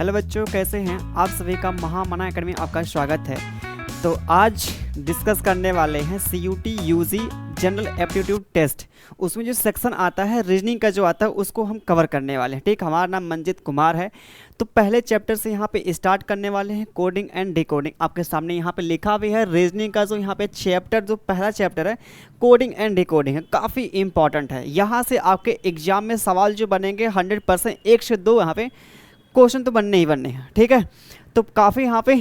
Hello बच्चों, कैसे हैं आप सभी का महामना एकेडमी आपका स्वागत है। तो आज डिस्कस करने वाले हैं CUT UG general aptitude test. उसमें जो सेक्शन आता है रीजनिंग का जो आता है उसको हम कवर करने वाले हैं। ठीक, हमारा नाम मंजित कुमार है। तो पहले चैप्टर से यहाँ पे स्टार्ट करने वाले हैं, कोडिंग एंड डिकोडिंग। आपके सामने यहाँ पे लिखा भी है रीजनिंग का जो यहाँ पे चैप्टर, जो पहला चैप्टर है कोडिंग एंड डिकोडिंग है, काफ़ी इंपॉर्टेंट है। यहाँ से आपके एग्जाम में सवाल जो बनेंगे 100% 1 से 2 यहाँ पे क्वेश्चन तो बनने ही बनने हैं। ठीक है, तो काफ़ी यहाँ पे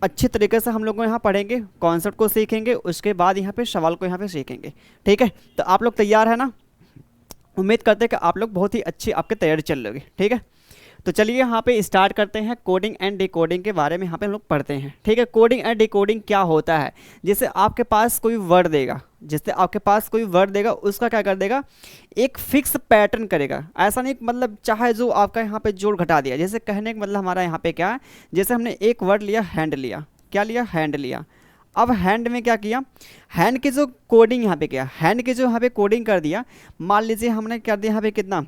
अच्छे तरीके से हम लोग यहाँ पढ़ेंगे, कॉन्सेप्ट को सीखेंगे, उसके बाद यहाँ पे सवाल को यहाँ पे सीखेंगे। ठीक है, तो आप लोग तैयार है ना? उम्मीद करते हैं कि आप लोग बहुत ही अच्छी आपकी तैयारी चल रही है। ठीक है, तो चलिए यहाँ पे स्टार्ट करते हैं। कोडिंग एंड डिकोडिंग के बारे में यहाँ पे हम लोग पढ़ते हैं। ठीक है, कोडिंग एंड डिकोडिंग क्या होता है? जैसे आपके पास कोई वर्ड देगा, उसका क्या कर देगा, एक फिक्स पैटर्न करेगा। ऐसा नहीं मतलब चाहे जो आपका यहाँ पे जोड़ घटा दिया। जैसे कहने का मतलब हमारा यहाँ पे क्या है, जैसे हमने एक वर्ड लिया हैंड लिया, क्या लिया, हैंड लिया। अब हैंड में क्या किया, हैंड की जो कोडिंग यहाँ पे किया, हैंड की जो यहाँ पे कोडिंग कर दिया। मान लीजिए हमने कर दिया यहाँ पे कितना,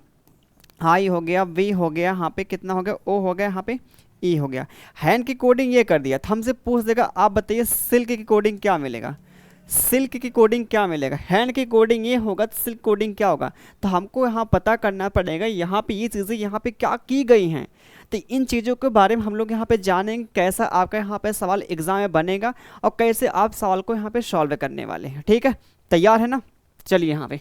आई हो गया, वी हो गया, यहाँ पे कितना हो गया, ओ हो गया, यहाँ पे ई हो गया। हैंड की कोडिंग ये कर दिया। तो हमसे पूछ देगा आप बताइए सिल्क की कोडिंग क्या मिलेगा, सिल्क की कोडिंग क्या मिलेगा। हैंड की कोडिंग ये होगा तो सिल्क कोडिंग क्या होगा। तो हमको यहाँ पता करना पड़ेगा यहाँ पे ये चीज़ें यहाँ पे क्या की गई हैं। तो इन चीज़ों के बारे में हम लोग यहाँ पे जानेंगे, कैसा आपका यहाँ पे सवाल एग्जाम में बनेगा और कैसे आप सवाल को यहाँ पे सॉल्व करने वाले हैं। ठीक है, तैयार है ना? चलिए यहाँ पे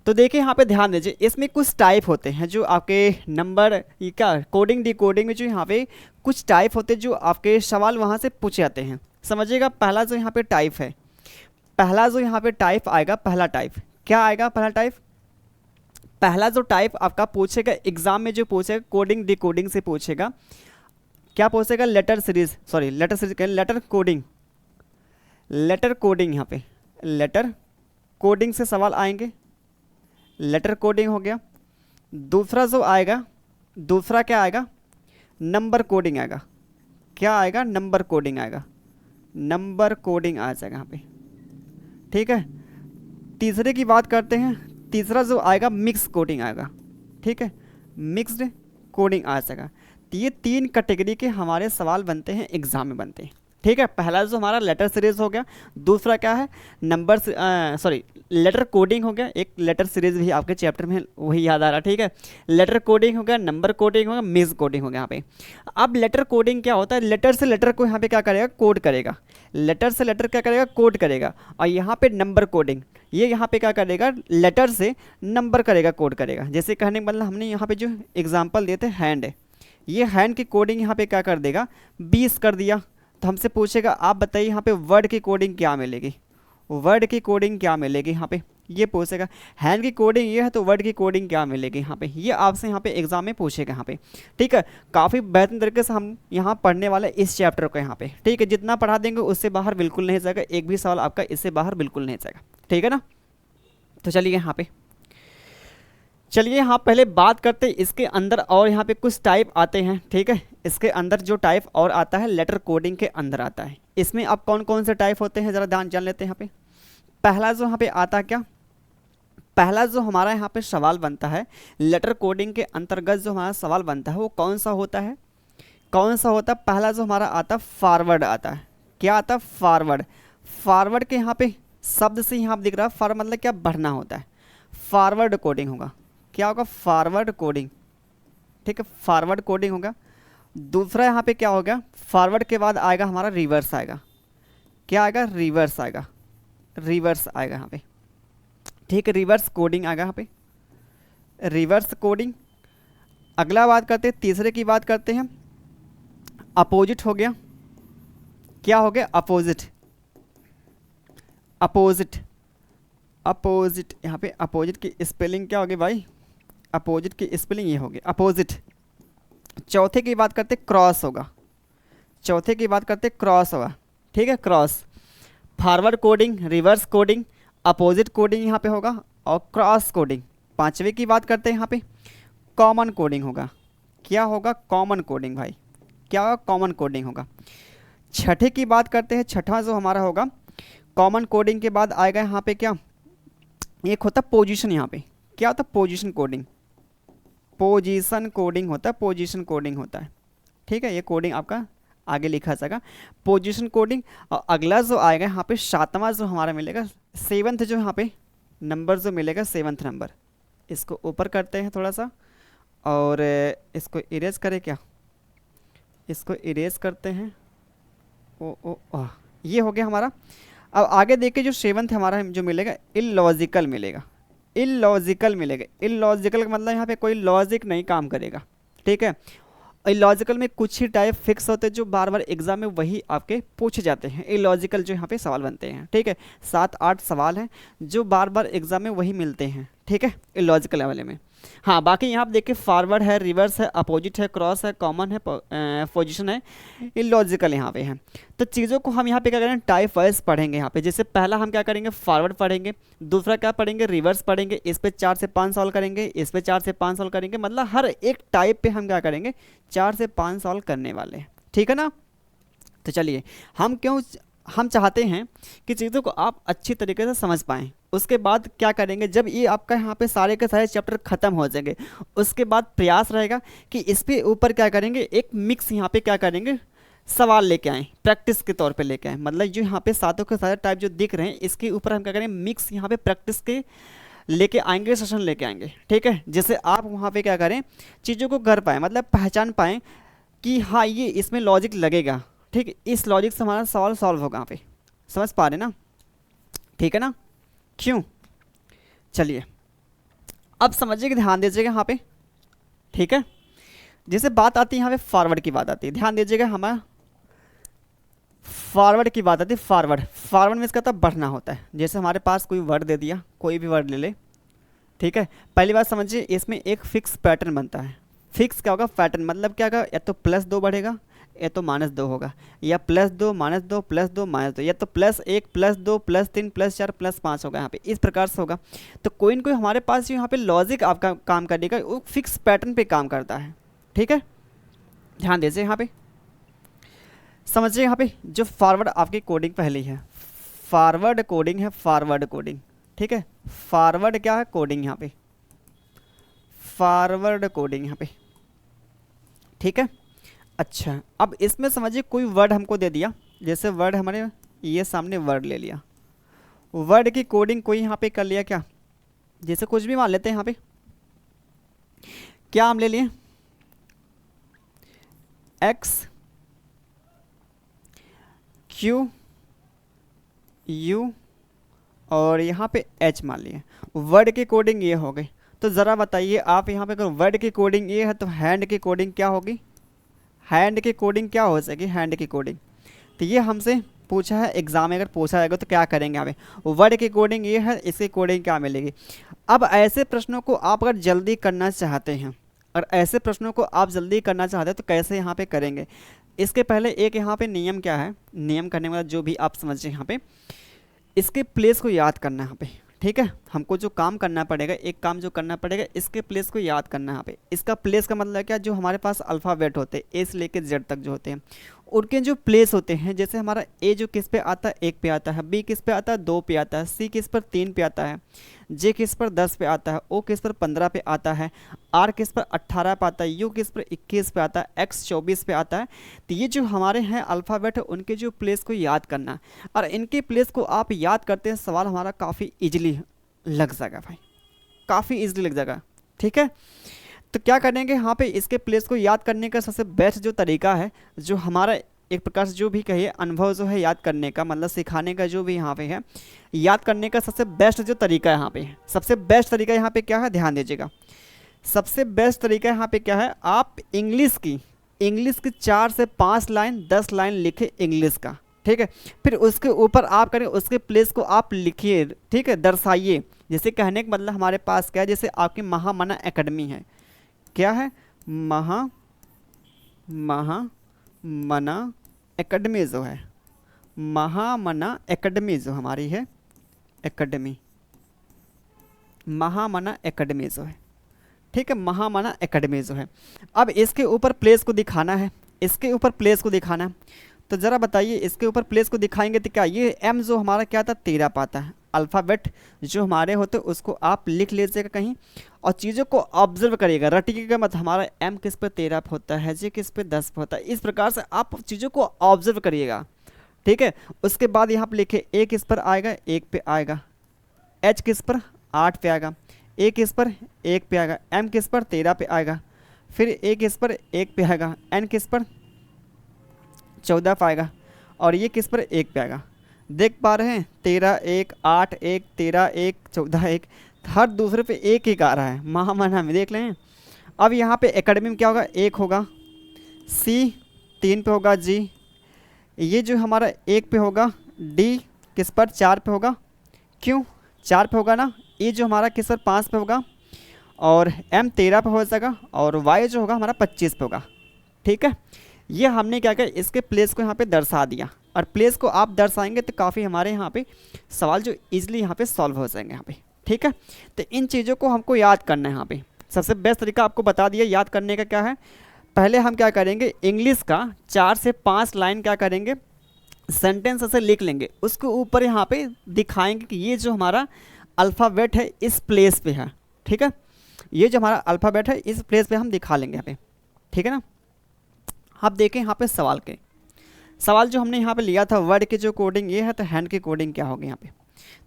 तो देखिए, यहाँ पे ध्यान दीजिए, इसमें कुछ टाइप होते हैं जो आपके नंबर ये क्या कोडिंग डिकोडिंग में जो यहाँ पे कुछ टाइप होते हैं जो आपके सवाल वहाँ से पूछे जाते हैं। समझिएगा, पहला जो यहाँ पे टाइप है, पहला जो यहाँ पे टाइप आएगा, पहला टाइप क्या आएगा, पहला जो टाइप आपका पूछेगा एग्जाम में, जो पूछेगा कोडिंग डिकोडिंग से पूछेगा। क्या पूछेगा, लेटर सीरीज लेटर कोडिंग यहाँ पे लेटर कोडिंग से सवाल आएंगे। लेटर कोडिंग हो गया। दूसरा जो आएगा, दूसरा क्या आएगा, नंबर कोडिंग आएगा। क्या आएगा, नंबर कोडिंग आएगा, नंबर कोडिंग आ जाएगा यहाँ पे। ठीक है, तीसरे की बात करते हैं, तीसरा जो आएगा मिक्स कोडिंग आएगा। ठीक है, मिक्स्ड कोडिंग आ जाएगा। तो ये 3 कैटेगरी के हमारे सवाल बनते हैं, एग्जाम में बनते हैं। ठीक है, पहला जो हमारा लेटर सीरीज हो गया, दूसरा क्या है, लेटर कोडिंग हो गया। एक लेटर सीरीज भी आपके चैप्टर में वही याद आ रहा। ठीक है, लेटर कोडिंग हो गया, नंबर कोडिंग हो गया, मिक्स कोडिंग हो गया यहाँ पे। अब लेटर कोडिंग क्या होता है, लेटर से लेटर को यहाँ पे क्या करेगा, कोड करेगा। लेटर से लेटर क्या करेगा, कोड करेगा। और यहाँ पे नंबर कोडिंग, ये यहाँ पे क्या करेगा, लेटर से नंबर करेगा, कोड करेगा। जैसे कहने का मतलब हमने यहाँ पे जो एग्जाम्पल देते हैं हैंड, ये हैंड की कोडिंग यहाँ पे क्या कर देगा, 20 कर दिया। तो हमसे पूछेगा आप बताइए यहाँ पे वर्ड की कोडिंग क्या मिलेगी, वर्ड की कोडिंग क्या मिलेगी यहाँ पे, ये पूछेगा। हैंड की कोडिंग ये है तो वर्ड की कोडिंग क्या मिलेगी यहाँ पे, ये आपसे यहाँ पे एग्जाम में पूछेगा यहाँ पे। ठीक है, काफ़ी बेहतरीन तरीके से हम यहाँ पढ़ने वाले इस चैप्टर को यहाँ पे। ठीक है, जितना पढ़ा देंगे उससे बाहर बिल्कुल नहीं जाएगा, एक भी सवाल आपका इससे बाहर बिल्कुल नहीं जाएगा। ठीक है ना? तो चलिए यहाँ पहले बात करते हैं इसके अंदर, और यहाँ पे कुछ टाइप आते हैं। ठीक है, इसके अंदर जो टाइप और आता है लेटर कोडिंग के अंदर आता है। इसमें अब कौन कौन से टाइप होते हैं ज़रा ध्यान जान लेते हैं यहाँ पे। पहला जो यहाँ पे आता है क्या, पहला जो हमारा यहाँ पे सवाल बनता है लेटर कोडिंग के अंतर्गत, जो हमारा सवाल बनता है वो कौन सा होता है, पहला जो हमारा आता फॉरवर्ड आता है। क्या आता है, फॉरवर्ड। फॉरवर्ड के यहाँ पे शब्द से यहाँ दिख रहा है, फॉर मतलब क्या, बढ़ना होता है। फॉरवर्ड कोडिंग होगा, क्या होगा, फॉरवर्ड कोडिंग। ठीक है, फॉरवर्ड कोडिंग होगा। दूसरा यहाँ पे क्या होगा, फॉरवर्ड के बाद आएगा हमारा रिवर्स आएगा। क्या आएगा, रिवर्स आएगा यहाँ पे। ठीक है, रिवर्स कोडिंग आएगा यहाँ पे, रिवर्स कोडिंग। अगला बात करते हैं, तीसरे की बात करते हैं, अपोजिट हो गया। क्या हो गया, अपोजिट यहाँ पे। अपोजिट की स्पेलिंग क्या होगी भाई, अपोजिट की स्पेलिंग ये होगी, अपोजिट। चौथे की बात करते क्रॉस होगा, ठीक है, cross. Forward coding, reverse coding, opposite coding यहाँ पे होगा और क्रॉस कोडिंग। पांचवे की बात करते हैं यहाँ पे कॉमन कोडिंग होगा। क्या होगा, कॉमन कोडिंग भाई, क्या होगा, कॉमन कोडिंग होगा। छठे की बात करते हैं, छठा जो हमारा होगा कॉमन कोडिंग के बाद आएगा यहाँ पे क्या, एक होता पोजीशन। यहाँ पे क्या होता, पोजीशन कोडिंग। पोजीशन कोडिंग होता है, पोजीशन कोडिंग होता है। ठीक है, ये कोडिंग आपका आगे लिखा जाएगा पोजीशन कोडिंग। और अगला जो आएगा यहाँ पे 7वां जो हमारा मिलेगा, 7th जो यहाँ पे नंबर जो मिलेगा 7th नंबर, इसको ऊपर करते हैं थोड़ा सा और इसको इरेज करें क्या, इसको इरेज करते हैं। ओ ओ आ, ये हो गया हमारा। अब आगे देखिए जो 7th हमारा जो मिलेगा इलॉजिकल मिलेगा, इलॉजिकल मिलेगा। इलॉजिकल का मतलब यहाँ पे कोई लॉजिक नहीं काम करेगा। ठीक है, इलॉजिकल में कुछ ही टाइप फिक्स होते हैं जो बार बार एग्जाम में वही आपके पूछे जाते हैं। इलॉजिकल जो यहाँ पे सवाल बनते हैं, ठीक है, 7-8 सवाल हैं जो बार बार एग्जाम में वही मिलते हैं। ठीक है, इलॉजिकल वाले में। हाँ, बाकी यहाँ आप देखिए फॉरवर्ड है, रिवर्स है, अपोजिट है, क्रॉस है, कॉमन है, पोजीशन है, इलॉजिकल यहाँ पे है। तो चीज़ों को हम यहाँ पे क्या करेंगे, टाइप वाइज पढ़ेंगे यहाँ पे। जैसे पहला हम क्या करेंगे, फॉरवर्ड पढ़ेंगे, दूसरा क्या पढ़ेंगे, रिवर्स पढ़ेंगे, इस पे 4 से 5 सॉल्व करेंगे, इस पे 4 से 5 सॉल्व करेंगे, मतलब हर एक टाइप पे हम क्या करेंगे 4 से 5 सॉल्व करने वाले हैं। ठीक है ना। तो चलिए, हम चाहते हैं कि चीज़ों को आप अच्छी तरीके से समझ पाएँ। उसके बाद क्या करेंगे, जब ये आपका यहाँ पे सारे के सारे चैप्टर ख़त्म हो जाएंगे, उसके बाद प्रयास रहेगा कि इस पे ऊपर क्या करेंगे, एक मिक्स यहाँ पे क्या करेंगे, सवाल लेके आएँ, प्रैक्टिस के तौर पे लेके आएँ। मतलब जो यहाँ पे सातों के सारे टाइप जो दिख रहे हैं, इसके ऊपर हम क्या करेंगे, मिक्स यहाँ पे प्रैक्टिस के लेके आएंगे, सेशन लेके आएंगे। ठीक है, जैसे आप वहाँ पे क्या करें, चीज़ों को कर पाएँ, मतलब पहचान पाएँ कि हाँ ये इसमें लॉजिक लगेगा। ठीक है, इस लॉजिक से हमारा सवाल सॉल्व होगा। यहाँ पे समझ पा रहे ना। ठीक है ना, क्यों। चलिए अब समझिए कि ध्यान दीजिएगा यहाँ पे। ठीक है, जैसे बात आती है यहाँ पे फॉरवर्ड की बात आती है, ध्यान दीजिएगा, हमारा फॉरवर्ड की बात आती है। फॉरवर्ड में इसका मतलब बढ़ना होता है। जैसे हमारे पास कोई वर्ड दे दिया, कोई भी वर्ड ले ले। ठीक है, पहली बात समझिए, इसमें एक फिक्स पैटर्न बनता है। फिक्स क्या होगा, पैटर्न मतलब क्या होगा, या तो +2 बढ़ेगा या तो -2 होगा, या +2 -2 +2 -2, या तो +1 +2 +3 +4 +5 होगा। यहाँ पे इस प्रकार से होगा। तो कोई न कोई हमारे पास जो यहाँ पे लॉजिक आपका काम करने का वो फिक्स पैटर्न पे काम करता है। ठीक है, ध्यान दीजिए यहाँ पे, समझिए यहाँ पे जो फॉरवर्ड आपकी कोडिंग पहली है, फॉरवर्ड कोडिंग है, फॉरवर्ड कोडिंग। ठीक है, फॉरवर्ड क्या है, कोडिंग यहाँ पे, फॉरवर्ड कोडिंग यहाँ पे। ठीक है, अच्छा अब इसमें समझिए कोई वर्ड हमको दे दिया, जैसे वर्ड हमारे ये सामने वर्ड ले लिया, वर्ड की कोडिंग कोई यहाँ पे कर लिया क्या, जैसे कुछ भी मान लेते हैं यहाँ पे, क्या हम ले लिए X Q U और यहाँ पे H मान लिए, वर्ड की कोडिंग ये हो गई। तो ज़रा बताइए आप यहाँ पे अगर वर्ड की कोडिंग ये है तो हैंड की कोडिंग क्या होगी, हैंड की कोडिंग क्या हो सकेगी, हैंड की कोडिंग। तो ये हमसे पूछा है, एग्जाम में अगर पूछा जाएगा तो क्या करेंगे यहाँ पे, वर्ड की कोडिंग ये है, इसकी कोडिंग क्या मिलेगी। अब ऐसे प्रश्नों को आप अगर जल्दी करना चाहते हैं, और ऐसे प्रश्नों को आप जल्दी करना चाहते हैं तो कैसे यहाँ पे करेंगे। इसके पहले एक यहाँ पे नियम क्या है, नियम करने वाला जो भी आप समझिए यहाँ पे, इसके प्लेस को याद करना है यहाँ पे। ठीक है, हमको जो काम करना पड़ेगा, एक काम जो करना पड़ेगा, इसके प्लेस को याद करना है यहाँ पे। इसका प्लेस का मतलब क्या, जो हमारे पास अल्फ़ाबेट होते हैं ए से लेकर जेड तक जो होते हैं, उनके जो प्लेस होते हैं, जैसे हमारा ए जो किस पे आता है 1 पे आता है, बी किस पे आता है 2 पे आता है, सी किस पर 3 पे आता है, जे किस पर 10 पे आता है, ओ किस पर 15 पे आता है, आर किस पर 18 पे आता है, यू किस पर 21 पे आता है, एक्स 24 पे आता है। तो ये जो हमारे हैं अल्फ़ाबेट है, उनके जो प्लेस को याद करना, और इनके प्लेस को आप याद करते हैं, सवाल हमारा काफ़ी ईजिली लग जाएगा भाई, काफ़ी ईजिली लग जाएगा। ठीक है, तो क्या करेंगे यहाँ पे, इसके प्लेस को याद करने का सबसे बेस्ट जो तरीका है, जो हमारा एक प्रकार से जो भी कहिए अनुभव जो है याद करने का, मतलब सिखाने का जो भी यहाँ पे है, याद करने का सबसे बेस्ट जो तरीका यहाँ पे है, सबसे बेस्ट तरीका यहाँ पे क्या है, ध्यान दीजिएगा। सबसे बेस्ट तरीका यहाँ पे क्या है, आप इंग्लिश की 4 से 5 लाइन 10 लाइन लिखे इंग्लिश का। ठीक है, फिर उसके ऊपर आप करें, उसके प्लेस को आप लिखिए। ठीक है, दर्शाइए। जैसे कहने का मतलब हमारे पास क्या है, जैसे आपकी महामना एकेडमी है, क्या है, मना एकेडमी जो है, महामना एकेडमी जो हमारी है, एकेडमी, महामना एकेडमी जो है। ठीक है, महामना एकेडमी जो है। अब इसके ऊपर प्लेस को दिखाना है, इसके ऊपर प्लेस को दिखाना है। तो ज़रा बताइए, इसके ऊपर प्लेस को दिखाएंगे तो क्या, ये एम जो हमारा क्या था 13 पाता है, अल्फ़ाबेट जो हमारे होते हैं उसको आप लिख लीजिएगा कहीं, और चीज़ों को ऑब्जर्व करिएगा, रटिएगा मत। हमारा एम किस पे 13 पे होता है, जे किस पे 10 पे होता है, इस प्रकार से आप चीज़ों को ऑब्जर्व करिएगा, ठीक है। उसके बाद यहाँ पे लिखे ए किस पर आएगा, 1 पे आएगा, एच किस पर 8 पे आएगा, ए किस पर 1 पे आएगा, एम किस पर 13 पे आएगा, फिर ए किस पर 1 पे आएगा, एन किस पर 14 पे आएगा, और ये किस पर 1 पे आएगा। देख पा रहे हैं 13 1 8 1 13 1 14 1, हर दूसरे पे एक एक आ रहा है, महामना में देख लें। अब यहाँ पे एकेडमी में क्या होगा, 1 होगा, सी 3 पे होगा, जी ये जो हमारा 1 पे होगा, डी किस पर 4 पे होगा, क्यों 4 पे होगा ना, ये जो हमारा किस पर 5 पे होगा, और एम 13 पे हो जाएगा, और वाई जो होगा हमारा 25 पे होगा, ठीक है। ये हमने क्या किया, इसके प्लेस को यहाँ पे दर्शा दिया, और प्लेस को आप दर्शाएंगे तो काफ़ी हमारे यहाँ पे सवाल जो इजीली यहाँ पे सॉल्व हो जाएंगे यहाँ पे, ठीक है। तो इन चीज़ों को हमको याद करना है। यहाँ पे सबसे बेस्ट तरीका आपको बता दिया याद करने का क्या है। पहले हम क्या करेंगे, इंग्लिश का 4 से 5 लाइन क्या करेंगे, सेंटेंस ऐसे लिख लेंगे, उसके ऊपर यहाँ पे दिखाएंगे कि ये जो हमारा अल्फ़ाबेट है इस प्लेस पे है, ठीक है। ये जो हमारा अल्फ़ाबेट है इस प्लेस पे हम दिखा लेंगे यहाँ पे, ठीक है ना। आप देखें यहाँ पे सवाल जो हमने यहाँ पे लिया था, वर्ड की जो कोडिंग ये है, तो हैंड की कोडिंग क्या होगी यहाँ पे,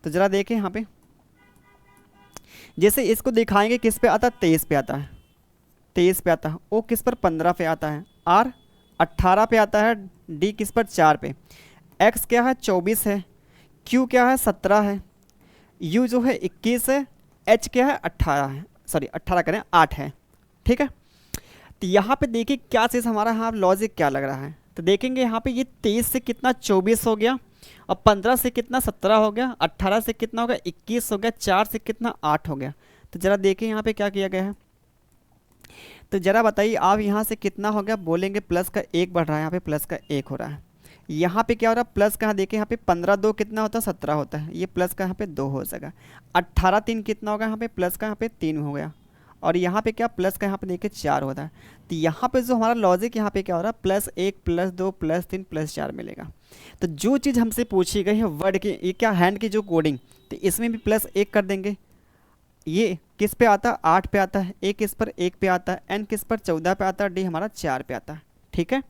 तो ज़रा देखें यहाँ पे। जैसे इसको दिखाएंगे किस पे आता है, 23 पे आता है, 23 पे आता है, ओ किस पर 15 पे आता है, आर 18 पे आता है, डी किस पर 4 पे, एक्स क्या है 24 है, क्यू क्या है 17 है, यू जो है 21 है, एच क्या है 18 है, सॉरी 18 करें 8 है, ठीक है। तो यहाँ पे देखिए क्या चीज़ हमारा यहाँ लॉजिक क्या लग रहा है, तो देखेंगे यहाँ पे ये 23 से कितना 24 हो गया, और 15 से कितना 17 हो गया, 18 से कितना हो गया 21 हो गया, 4 से कितना 8 हो गया। तो ज़रा देखिए यहाँ पे क्या किया गया है, तो ज़रा बताइए आप यहाँ से कितना हो गया, बोलेंगे प्लस का 1 बढ़ रहा है, यहाँ पे प्लस का 1 हो रहा है, यहाँ पे क्या हो रहा है प्लस का, यहाँ देखिए यहाँ पे 15 2 कितना होता है 17 होता है, ये प्लस का यहाँ पे 2 हो जाएगा, 18 3 कितना होगा, यहाँ पे प्लस का यहाँ पे 3 हो गया, और यहाँ पे क्या प्लस का यहाँ पे देखिए 4 होता है। तो यहाँ पे जो हमारा लॉजिक यहाँ पे क्या हो रहा है, +1 +2 +3 +4 मिलेगा। तो जो चीज़ हमसे पूछी गई है वर्ड की, ये क्या हैंड की जो कोडिंग, तो इसमें भी +1 कर देंगे। ये किस पे आता है 8 पे आता है, ए किस पर 1 पे आता है, एन किस पर 14 पे आता है, डी हमारा 4 पे आता है, ठीक है।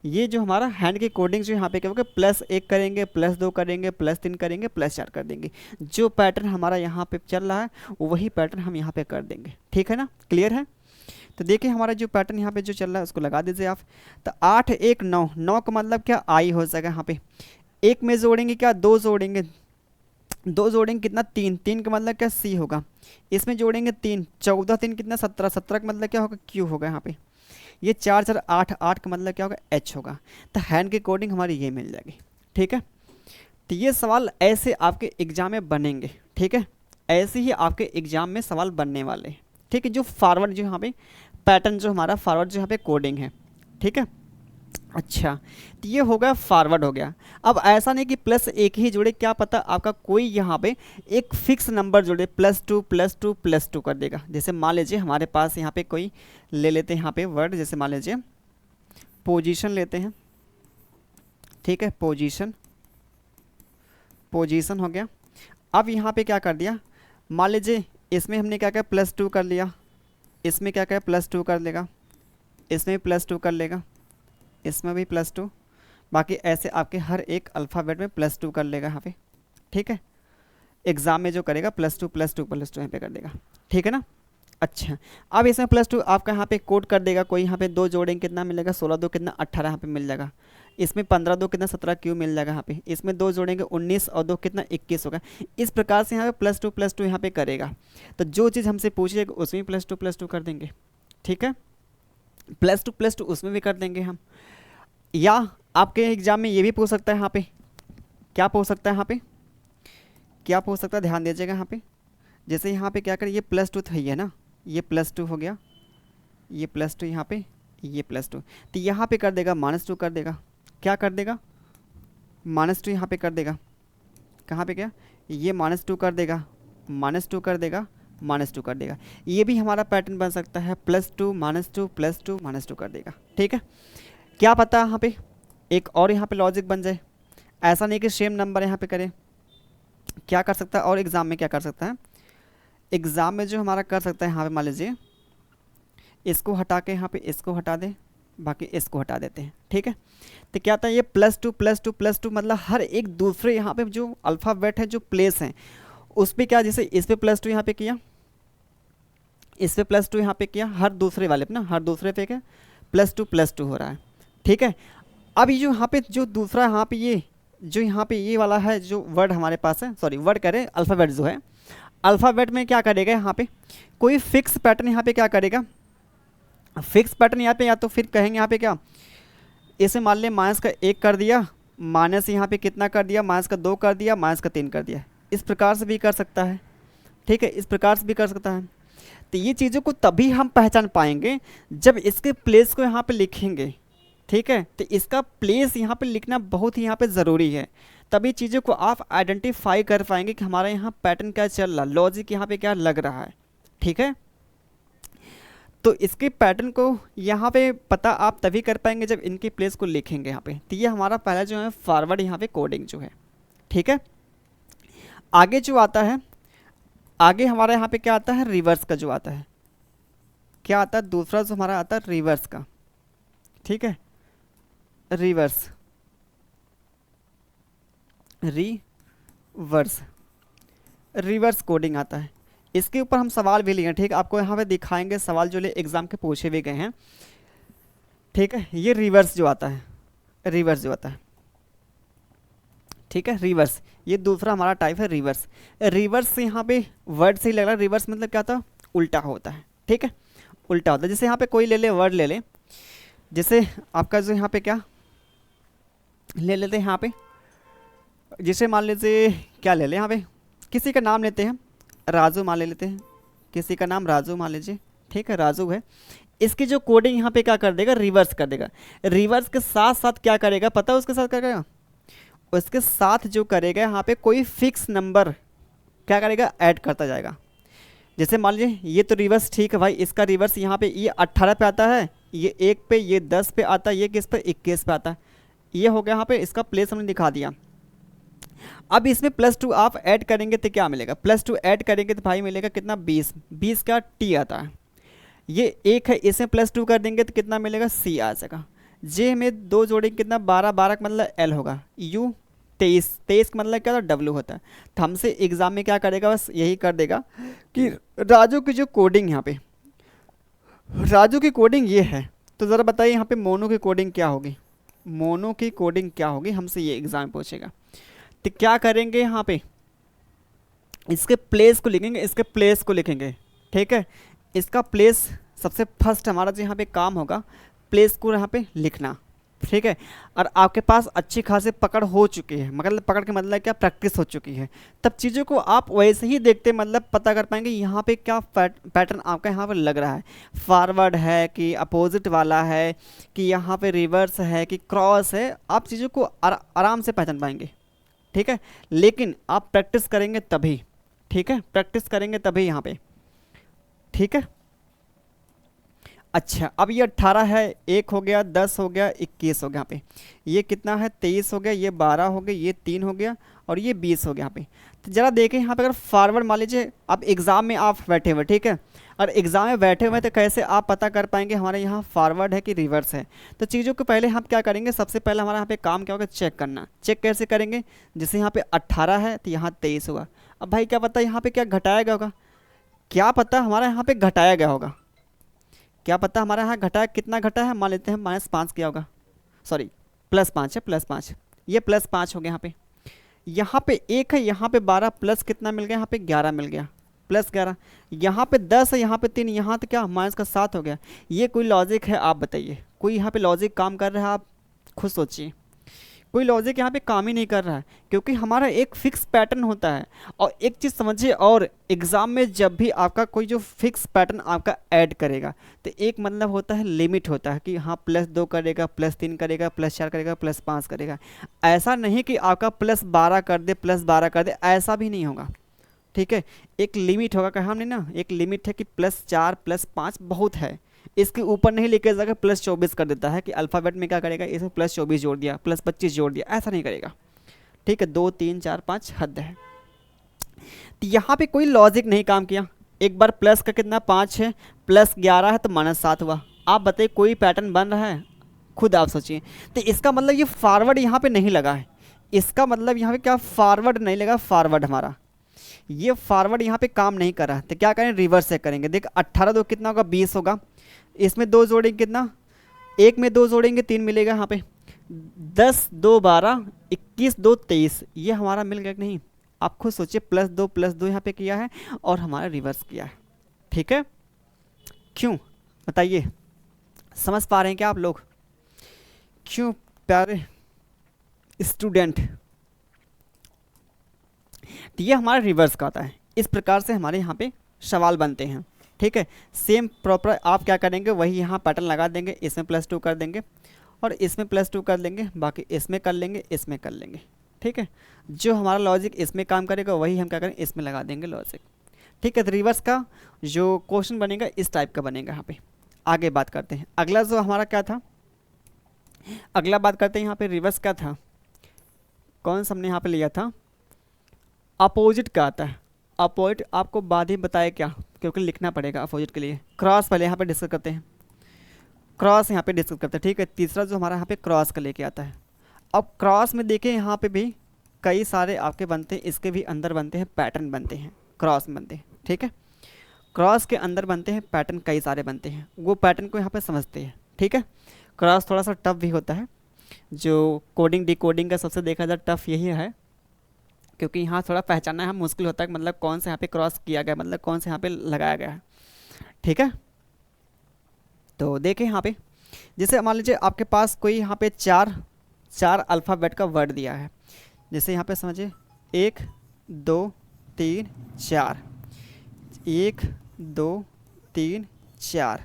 ये जो हमारा हैंड की कोडिंग जो यहाँ पे क्या होगा, +1 करेंगे, +2 करेंगे, +3 करेंगे, +4 कर देंगे। जो पैटर्न हमारा यहाँ पे चल रहा है वही पैटर्न हम यहाँ पे कर देंगे, ठीक है ना, क्लियर है। तो देखिए हमारा जो पैटर्न यहाँ पे जो चल रहा है उसको लगा दीजिए आप। तो 8 1 9, 9 का मतलब क्या आई हो जाएगा, यहाँ पे 1 में जोड़ेंगे क्या 2 जोड़ेंगे, 2 जोड़ेंगे कितना 3, 3 का मतलब क्या सी होगा, इसमें जोड़ेंगे 3, 14 3 कितना 17, 17 का मतलब क्या होगा क्यू होगा, यहाँ पे ये 4 4 8, 8 का मतलब क्या होगा एच होगा। तो हैंड की कोडिंग हमारी ये मिल जाएगी, ठीक है। तो ये सवाल ऐसे आपके एग्जाम में बनेंगे, ठीक है, ऐसे ही आपके एग्जाम में सवाल बनने वाले हैं, ठीक है। जो फॉरवर्ड जो यहाँ पे पैटर्न जो हमारा फॉरवर्ड जो यहाँ पे कोडिंग है, ठीक है। अच्छा तो ये हो गया फॉरवर्ड हो गया। अब ऐसा नहीं कि +1 ही जुड़े, क्या पता आपका कोई यहाँ पे एक फिक्स नंबर जुड़े, +2 +2 +2 कर देगा। जैसे मान लीजिए हमारे पास यहाँ पे कोई ले लेते हैं यहाँ पे वर्ड, जैसे मान लीजिए पोजीशन लेते हैं, ठीक है, पोजीशन हो गया। अब यहाँ पे क्या कर दिया, मान लीजिए इसमें हमने क्या किया +2 कर लिया, इसमें क्या किया +2 कर लेगा, इसमें +2 कर लेगा, इसमें भी +2, बाकी ऐसे आपके हर एक अल्फ़ाबेट में +2 कर लेगा यहाँ पे, ठीक है। एग्ज़ाम में जो करेगा +2 +2 +2 यहाँ पे कर देगा, ठीक है ना। अच्छा अब इसमें +2 आपका यहाँ पे कोड कर देगा कोई, यहाँ पे 2 जोड़ेंगे कितना मिलेगा 16 2 कितना 18 यहाँ पे मिल जाएगा, इसमें 15 2 कितना 17 क्यू मिल जाएगा यहाँ पे, इसमें 2 जोड़ेंगे 19 और 2 कितना 21 होगा। इस प्रकार से यहाँ पे +2 यहाँ पे करेगा। तो जो चीज़ हमसे पूछिएगा उसमें +2 कर देंगे, ठीक है, +2 उसमें भी कर देंगे हम। या आपके एग्जाम में ये भी पूछ सकता है, यहाँ पे क्या पूछ सकता है, यहाँ पे क्या पूछ सकता है, ध्यान दीजिएगा यहाँ पे। जैसे यहाँ पे क्या करें, ये +2 था ये ना, ये +2 हो गया, ये +2 यहाँ पे, ये +2, तो यहाँ पे कर देगा -2 कर देगा, क्या कर देगा -2 यहाँ पे कर देगा, कहाँ पे क्या ये -2 कर देगा, -2 कर देगा, -2 कर देगा। ये भी हमारा पैटर्न बन सकता है, +2 -2 +2 -2 कर देगा, ठीक है। क्या पता यहाँ पे एक और यहाँ पे लॉजिक बन जाए, ऐसा नहीं कि सेम नंबर यहाँ पे करें, क्या कर सकता है और एग्ज़ाम में क्या कर सकता है, एग्ज़ाम में जो हमारा कर सकता है यहाँ पे मान लीजिए इसको हटा के यहाँ पे इसको हटा दे, बाकी इसको हटा देते हैं, ठीक है। तो क्या आता है ये +2 +2 +2 मतलब हर एक दूसरे यहाँ पे जो अल्फ़ाबेट है जो प्लेस हैं उस पर क्या, जैसे इस पे +2 यहाँ पे किया, इस पे +2 यहाँ पे किया, हर दूसरे वाले पे ना, हर दूसरे पे क्या +2 हो रहा है, ठीक है। अब ये जो यहाँ पे जो दूसरा यहाँ पे ये जो यहाँ पे ये वाला है जो वर्ड हमारे पास है, सॉरी वर्ड करें अल्फ़ाबेट जो है, अल्फ़ाबेट में क्या करेगा यहाँ पे कोई फिक्स पैटर्न यहाँ पे क्या करेगा, फिक्स पैटर्न यहाँ पे, या तो फिर कहेंगे यहाँ पे क्या, इसे मान लें -1 कर दिया, माइनस यहाँ पे कितना कर दिया, -2 कर दिया, -3 कर दिया, इस प्रकार से भी कर सकता है, ठीक है, इस प्रकार से भी कर सकता है। तो ये चीज़ों को तभी हम पहचान पाएंगे जब इसके प्लेस को यहाँ पे लिखेंगे, ठीक है। तो इसका प्लेस यहाँ पे लिखना बहुत ही यहाँ पे ज़रूरी है, तभी चीज़ों को आप आइडेंटिफाई कर पाएंगे कि हमारे यहाँ पैटर्न क्या चल रहा, लॉजिक यहाँ पे क्या लग रहा है, ठीक है। तो इसके पैटर्न को यहाँ पे पता आप तभी कर पाएंगे जब इनके प्लेस को लिखेंगे यहाँ पे। तो ये हमारा पहला जो है फॉरवर्ड यहाँ पे कोडिंग जो है, ठीक है। आगे जो आता है, आगे हमारा यहाँ पे क्या आता है, रिवर्स का जो आता है, क्या आता है, दूसरा जो हमारा आता है रिवर्स का, ठीक है, रिवर्स, रिवर्स कोडिंग आता है। इसके ऊपर हम सवाल भी लिए, ठीक है, आपको यहाँ पे दिखाएंगे सवाल जो ले एग्जाम के पूछे भी गए हैं, ठीक है। ये रिवर्स जो आता है, रिवर्स जो आता है, ठीक है, रिवर्स, ये दूसरा हमारा टाइप है रिवर्स। रिवर्स से यहाँ पे वर्ड से ही लग रहा है, रिवर्स मतलब क्या होता है, उल्टा होता है, ठीक है, उल्टा होता है। जैसे यहाँ पे कोई ले ले वर्ड ले ले, जैसे आपका जो यहाँ पे क्या ले लेते हैं, यहाँ पे जैसे मान लीजिए क्या ले ले, यहाँ पे किसी का नाम लेते हैं, राजू मान लेते हैं, किसी का नाम राजू मान लीजिए, ठीक है, राजू है। इसकी जो कोडिंग यहाँ पे क्या कर देगा, रिवर्स कर देगा। रिवर्स के साथ साथ क्या करेगा पता है, उसके साथ क्या करेगा, उसके साथ जो करेगा यहाँ पे कोई फिक्स नंबर क्या करेगा, ऐड करता जाएगा। जैसे मान लीजिए ये तो रिवर्स, ठीक है भाई, इसका रिवर्स यहाँ पे ये 18 पे आता है, ये 1 पे, ये 10 पे आता है, ये किस पे 21 पे आता है, ये हो गया यहाँ पे इसका प्लेस हमने दिखा दिया। अब इसमें +2 आप ऐड करेंगे तो क्या मिलेगा, +2 ऐड करेंगे तो भाई मिलेगा कितना, 20, 20 का टी आता है, ये 1 है, इसमें +2 कर देंगे तो कितना मिलेगा, सी आ जाएगा। जे में 2 जोड़ेंगे कितना, 12, 12 का मतलब एल होगा, यू 23, 23 का मतलब क्या होता है, डब्ल्यू होता है। तो हमसे एग्जाम में क्या करेगा, बस यही कर देगा कि राजू की जो कोडिंग यहाँ पे, राजू की कोडिंग ये है, तो ज़रा बताइए यहाँ पे मोनू की कोडिंग क्या होगी, मोनू की कोडिंग क्या होगी, हमसे ये एग्जाम पूछेगा। तो क्या करेंगे यहाँ पे, इसके प्लेस को लिखेंगे, इसके प्लेस को लिखेंगे, ठीक है। इसका प्लेस सबसे फर्स्ट हमारा जो यहाँ पे काम होगा, प्लेस को यहाँ पे लिखना, ठीक है। और आपके पास अच्छी खासी पकड़ हो चुकी है, मतलब पकड़ के मतलब क्या, प्रैक्टिस हो चुकी है, तब चीज़ों को आप वैसे ही देखते मतलब पता कर पाएंगे यहाँ पे क्या पैटर्न आपका यहाँ पर लग रहा है, फॉरवर्ड है कि अपोजिट वाला है कि यहाँ पे रिवर्स है कि क्रॉस है, आप चीज़ों को आराम से पहचान पाएंगे, ठीक है। लेकिन आप प्रैक्टिस करेंगे तभी, ठीक है, प्रैक्टिस करेंगे तभी यहाँ पे, ठीक है। अच्छा, अब ये 18 है, 1 हो गया, 10 हो गया, 21 हो गया, यहाँ पे ये कितना है, 23 हो गया, ये 12 हो गया, ये 3 हो गया और ये 20 हो गया यहाँ पे। तो ज़रा देखें यहाँ पे, अगर फॉरवर्ड मान लीजिए अब एग्ज़ाम में आप बैठे हुए, ठीक है, और एग्ज़ाम में बैठे हुए तो कैसे आप पता कर पाएंगे हमारे यहाँ फॉरवर्ड है कि रिवर्स है। तो चीज़ों को पहले हम क्या करेंगे, सबसे पहले हमारा यहाँ पे काम क्या होगा, चेक करना। चेक कैसे करेंगे, जैसे यहाँ पे 18 है तो यहाँ 23 होगा। अब भाई क्या पता यहाँ पे क्या घटाया गया होगा, क्या पता हमारा यहाँ पे घटाया गया होगा, क्या पता हमारा यहाँ घटाया, कितना घटा है, मान लेते हैं -5 किया होगा, सॉरी +5 है, +5, ये +5 हो गया। यहाँ पे 1 है, यहाँ पे 12 प्लस कितना मिल गया, यहाँ पे 11 मिल गया, +11, यहाँ पे 10 है, यहाँ पे 3, यहाँ तो क्या -7 हो गया। ये कोई लॉजिक है, आप बताइए, कोई यहाँ पे लॉजिक काम कर रहा है, आप खुद सोचिए, कोई लॉजिक यहाँ पे काम ही नहीं कर रहा है, क्योंकि हमारा एक फिक्स पैटर्न होता है। और एक चीज़ समझिए, और एग्ज़ाम में जब भी आपका कोई जो फिक्स पैटर्न आपका ऐड करेगा तो एक मतलब होता है, लिमिट होता है कि हाँ +2 करेगा, +3 करेगा, +4 करेगा, +5 करेगा। ऐसा नहीं कि आपका +12 कर दे, +12 कर दे, ऐसा भी नहीं होगा, ठीक है। एक लिमिट होगा, कहा हमने ना, एक लिमिट है कि +4 +5 बहुत है, इसके ऊपर नहीं लेके जाकर +24 कर देता है कि अल्फ़ाबेट में क्या करेगा, इसमें +24 जोड़ दिया, +25 जोड़ दिया, ऐसा नहीं करेगा, ठीक है। 2 3 4 5 हद है, तो यहाँ पे कोई लॉजिक नहीं काम किया। एक बार प्लस का कितना 5 है, प्लस 11 है तो -7 हुआ। आप बताइए कोई पैटर्न बन रहा है? खुद आप सोचिए। तो इसका मतलब ये फॉरवर्ड यहाँ पे नहीं लगा है। इसका मतलब यहाँ पे क्या, फॉरवर्ड नहीं लगा, फॉरवर्ड हमारा ये फॉरवर्ड यहाँ पे काम नहीं कर रहा। तो क्या करें, रिवर्स से करेंगे। देख 18 दो कितना होगा, 20 होगा। इसमें 2 जोड़ेंगे कितना, 1 में 2 जोड़ेंगे 3 मिलेगा यहाँ पे। 10 2 12, 21 2 23, ये हमारा मिल गया कि नहीं? आप खुद सोचिए, +2 यहाँ पे किया है और हमारा रिवर्स किया है। ठीक है, क्यों बताइए, समझ पा रहे हैं क्या आप लोग? क्यों प्यारे स्टूडेंट? तो ये हमारा रिवर्स का आता है। इस प्रकार से हमारे यहाँ पे सवाल बनते हैं। ठीक है, सेम प्रॉपर आप क्या करेंगे, वही यहाँ पैटर्न लगा देंगे। इसमें +2 कर देंगे और इसमें +2 कर देंगे, बाकी इसमें कर लेंगे, इसमें कर लेंगे। ठीक है, जो हमारा लॉजिक इसमें काम करेगा वही हम क्या करें, इसमें लगा देंगे लॉजिक। ठीक है, तो रिवर्स का जो क्वेश्चन बनेगा इस टाइप का बनेगा। यहाँ पे आगे बात करते हैं। अगला जो हमारा क्या था, अगला बात करते हैं यहाँ पे रिवर्स क्या था, कौन सा हमने यहाँ पे लिया था, अपोजिट का आता है। अपोजिट आपको बाद ही बताया क्या, क्योंकि लिखना पड़ेगा अपोजिट के लिए। क्रॉस पहले यहाँ पे डिस्कस करते हैं, क्रॉस यहाँ पे डिस्कस करते हैं। ठीक है, तीसरा जो हमारा यहाँ पे क्रॉस का लेके आता है। अब क्रॉस में देखिए यहाँ पे भी कई सारे आपके बनते हैं, इसके भी अंदर बनते हैं, पैटर्न बनते हैं, क्रॉस में बनते हैं। ठीक है, क्रॉस के अंदर बनते हैं पैटर्न, कई सारे बनते हैं, वो पैटर्न को यहाँ पे समझते हैं। ठीक है, क्रॉस थोड़ा सा टफ भी होता है, जो कोडिंग डिकोडिंग का सबसे देखा जाए टफ यही है, क्योंकि यहाँ थोड़ा पहचानना है मुश्किल होता है, मतलब कौन से यहाँ पे क्रॉस किया गया, मतलब कौन से यहाँ पे लगाया गया है। ठीक है, तो देखिए यहाँ पे जैसे मान लीजिए आपके पास कोई यहाँ पे चार अल्फ़ाबेट का वर्ड दिया है। जैसे यहाँ पे समझिए 1 2 3 4, 1 2 3 4।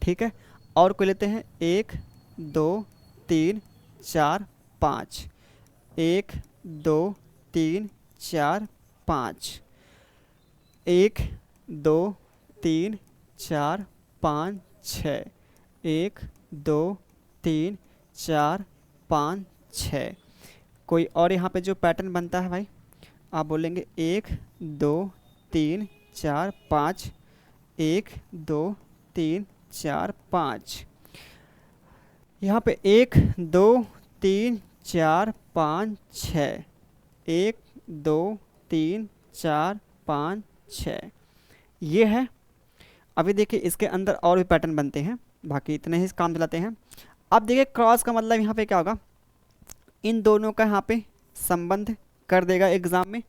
ठीक है, और कोई लेते हैं 1 2 3 4 5, 1 2 3 4 5, 1 2 3 4 5 6, 1 2 3 4 5 6। कोई और यहाँ पे जो पैटर्न बनता है भाई, आप बोलेंगे 1 2 3 4 5, 1 2 3 4 5। यहाँ पे 1 2 3 4 5 6, 1 2 3 4 5 6, ये है। अभी देखिए इसके अंदर और भी पैटर्न बनते हैं, बाकी इतने ही काम चलाते हैं। अब देखिए क्रॉस का मतलब यहाँ पे क्या होगा, इन दोनों का यहाँ पे संबंध कर देगा एग्ज़ाम में।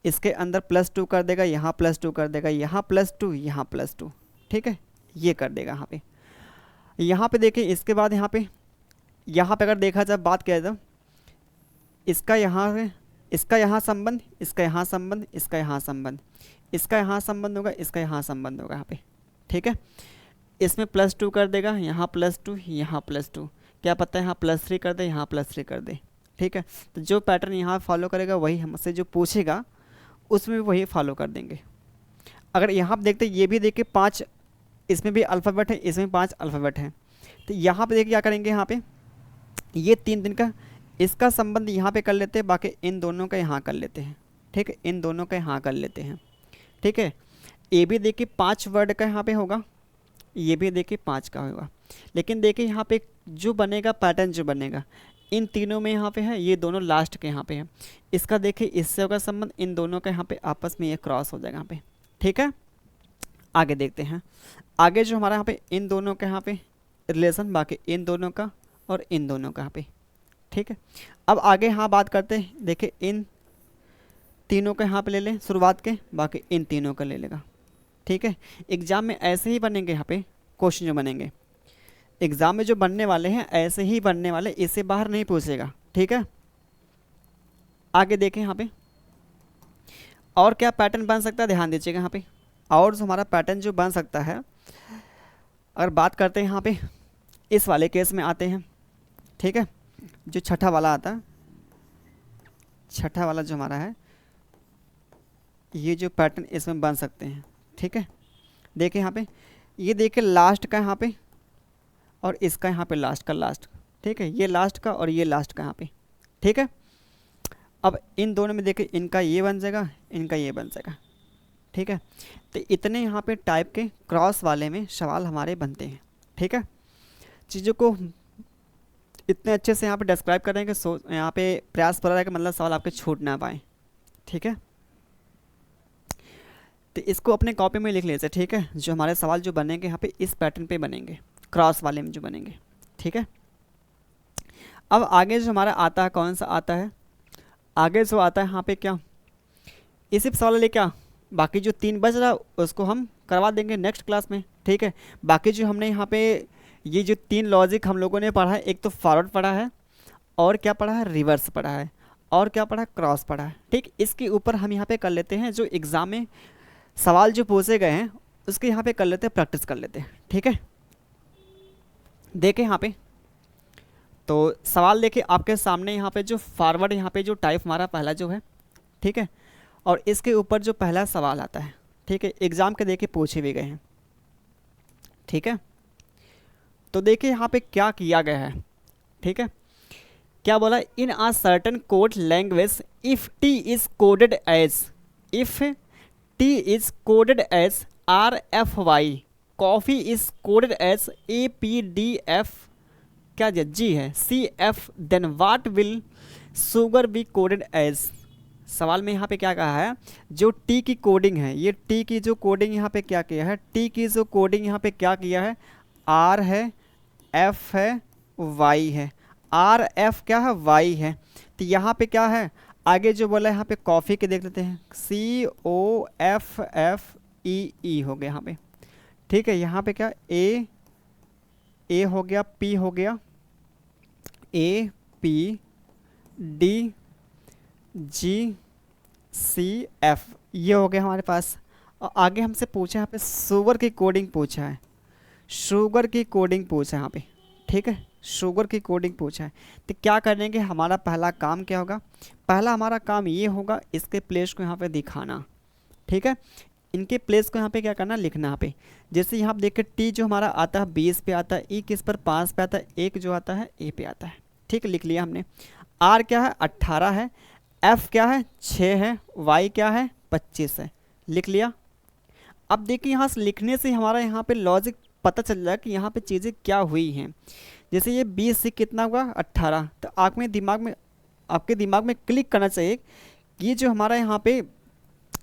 इसके अंदर +2 कर देगा, यहाँ +2 कर देगा, यहाँ +2 यहाँ +2। ठीक है, ये कर देगा यहाँ पे। यहाँ पे देखिए इसके बाद यहाँ पे अगर देखा जाए, बात किया जाए, इसका यहाँ संबंध, इसका यहाँ संबंध, इसका यहाँ संबंध, इसका यहाँ संबंध होगा, इसका यहाँ संबंध होगा यहाँ पे। ठीक है, इसमें +2 कर देगा, यहाँ +2 यहाँ +2, क्या पता है यहाँ +3 कर दे, यहाँ +3 कर दे। ठीक है, तो जो पैटर्न यहाँ फॉलो करेगा वही हमसे जो पूछेगा उसमें भी वही फॉलो कर देंगे। अगर यहाँ पे देखते, ये भी देखिए 5, इसमें भी अल्फ़ाबेट है, इसमें 5 अल्फ़ाबेट है। तो यहाँ पे देखिए क्या करेंगे, यहाँ पे ये 3 दिन का इसका संबंध यहाँ पे कर लेते हैं, बाकी इन दोनों का यहाँ कर लेते हैं। ठीक है, इन दोनों का यहाँ कर लेते हैं। ठीक है, ये भी देखिए 5 वर्ड का यहाँ पे होगा, ये भी देखिए 5 का होगा। लेकिन देखिए यहाँ पे जो बनेगा पैटर्न जो बनेगा इन तीनों में यहाँ पे है, ये दोनों लास्ट के यहाँ पे है। इसका देखिए इससे होगा संबंध, इन दोनों का यहाँ पे आपस में ये क्रॉस हो जाएगा यहाँ पे। ठीक है, आगे देखते हैं। आगे जो हमारा यहाँ पे इन दोनों का यहाँ पे रिलेशन, बाकी इन दोनों का और इन दोनों का यहाँ पे। ठीक है, अब आगे यहाँ बात करते हैं। देखिए इन तीनों का यहाँ पे ले लें शुरुआत के, बाकी इन तीनों का ले लेगा। ठीक है, एग्ज़ाम में ऐसे ही बनेंगे, यहाँ पे क्वेश्चन जो बनेंगे एग्ज़ाम में जो बनने वाले हैं ऐसे ही बनने वाले, इससे बाहर नहीं पूछेगा। ठीक है, आगे देखें यहाँ पे और क्या पैटर्न बन सकता है, ध्यान दीजिएगा यहाँ पे। और जो हमारा पैटर्न जो बन सकता है, अगर बात करते हैं यहाँ पे इस वाले केस में आते हैं। ठीक है, जो छठा वाला आता है, छठा वाला जो हमारा है, ये जो पैटर्न इसमें बन सकते हैं। ठीक है, देखिए यहाँ पे, ये देखिए लास्ट का यहाँ पे और इसका यहाँ पे लास्ट का लास्ट। ठीक है, ये लास्ट का और ये लास्ट का यहाँ पे। ठीक है, अब इन दोनों में देखिए, इनका ये बन जाएगा, इनका ये बन जाएगा, ठीक है। तो इतने यहाँ पे टाइप के क्रॉस वाले में सवाल हमारे बनते हैं, ठीक है। चीज़ों को इतने अच्छे से यहाँ पे डिस्क्राइब कर रहे हैं कि यहाँ पे प्रयास कर रहा है कि मतलब सवाल आपके छूट ना पाए, ठीक है। तो इसको अपने कॉपी में लिख लीजिए, ठीक है। जो हमारे सवाल जो बनेंगे यहाँ पे इस पैटर्न पे बनेंगे, क्रॉस वाले में जो बनेंगे, ठीक है। अब आगे जो हमारा आता है, कौन सा आता है, आगे जो आता है यहाँ पे क्या, इसी सवाल ले क्या, बाकी जो 3 बच रहा उसको हम करवा देंगे नेक्स्ट क्लास में, ठीक है। बाकी जो हमने यहाँ पे ये जो 3 लॉजिक हम लोगों ने पढ़ा है, एक तो फॉरवर्ड पढ़ा है, और क्या पढ़ा है, रिवर्स पढ़ा है, और क्या पढ़ा है, क्रॉस पढ़ा है, ठीक। इसके ऊपर हम यहाँ पे कर लेते हैं जो एग्ज़ाम में सवाल जो पूछे गए हैं उसके यहाँ पे कर लेते हैं, प्रैक्टिस कर लेते हैं, ठीक है। देखें यहाँ पे तो सवाल देखिए आपके सामने, यहाँ पे जो फॉरवर्ड यहाँ पे जो टाइप हमारा पहला जो है, ठीक है, और इसके ऊपर जो पहला सवाल आता है, ठीक है, एग्ज़ाम के देखिए पूछे भी गए हैं, ठीक है। तो देखिए यहाँ पे क्या किया गया है, ठीक है। क्या बोला, in a certain code language if tea is coded as RFY, coffee is coded as APDF, क्या जी है CF, then what will sugar be coded as. सवाल में यहाँ पे क्या कहा है, जो टी की कोडिंग है, ये टी की जो कोडिंग यहाँ पे क्या किया है, टी की जो कोडिंग यहाँ पे क्या किया है, R है, F है, Y है, RF क्या है, Y है। तो यहाँ पे क्या है, आगे जो बोला है यहाँ पे कॉफ़ी के देख लेते हैं, COFFEE हो गया यहाँ पे, ठीक है। यहाँ पे क्या A हो गया, P हो गया, APDGCF, ये हो गया हमारे पास। और आगे हमसे पूछा यहाँ पे शुगर की कोडिंग पूछा है, शुगर की कोडिंग पूछा है यहाँ पे, ठीक है, शुगर की कोडिंग पूछा है। तो क्या करेंगे, हमारा पहला काम क्या होगा, पहला हमारा काम ये होगा इसके प्लेस को यहाँ पे दिखाना, ठीक है। इनके प्लेस को यहाँ पे क्या करना, लिखना यहाँ पे। जैसे यहाँ पे देखिए टी जो हमारा आता है 20 पे आता है, ई किस पर 5 पे आता है, एक जो आता है ए पे आता है, ठीक है, लिख लिया हमने। आर क्या है, 18 है, एफ क्या है, 6 है, वाई क्या है, 25 है, लिख लिया। अब देखिए यहाँ से लिखने से हमारा यहाँ पे लॉजिक पता चल रहा है कि यहाँ पे चीज़ें क्या हुई हैं। जैसे ये 20 से कितना हुआ, 18, तो आपके दिमाग में क्लिक करना चाहिए, ये जो हमारा यहाँ पे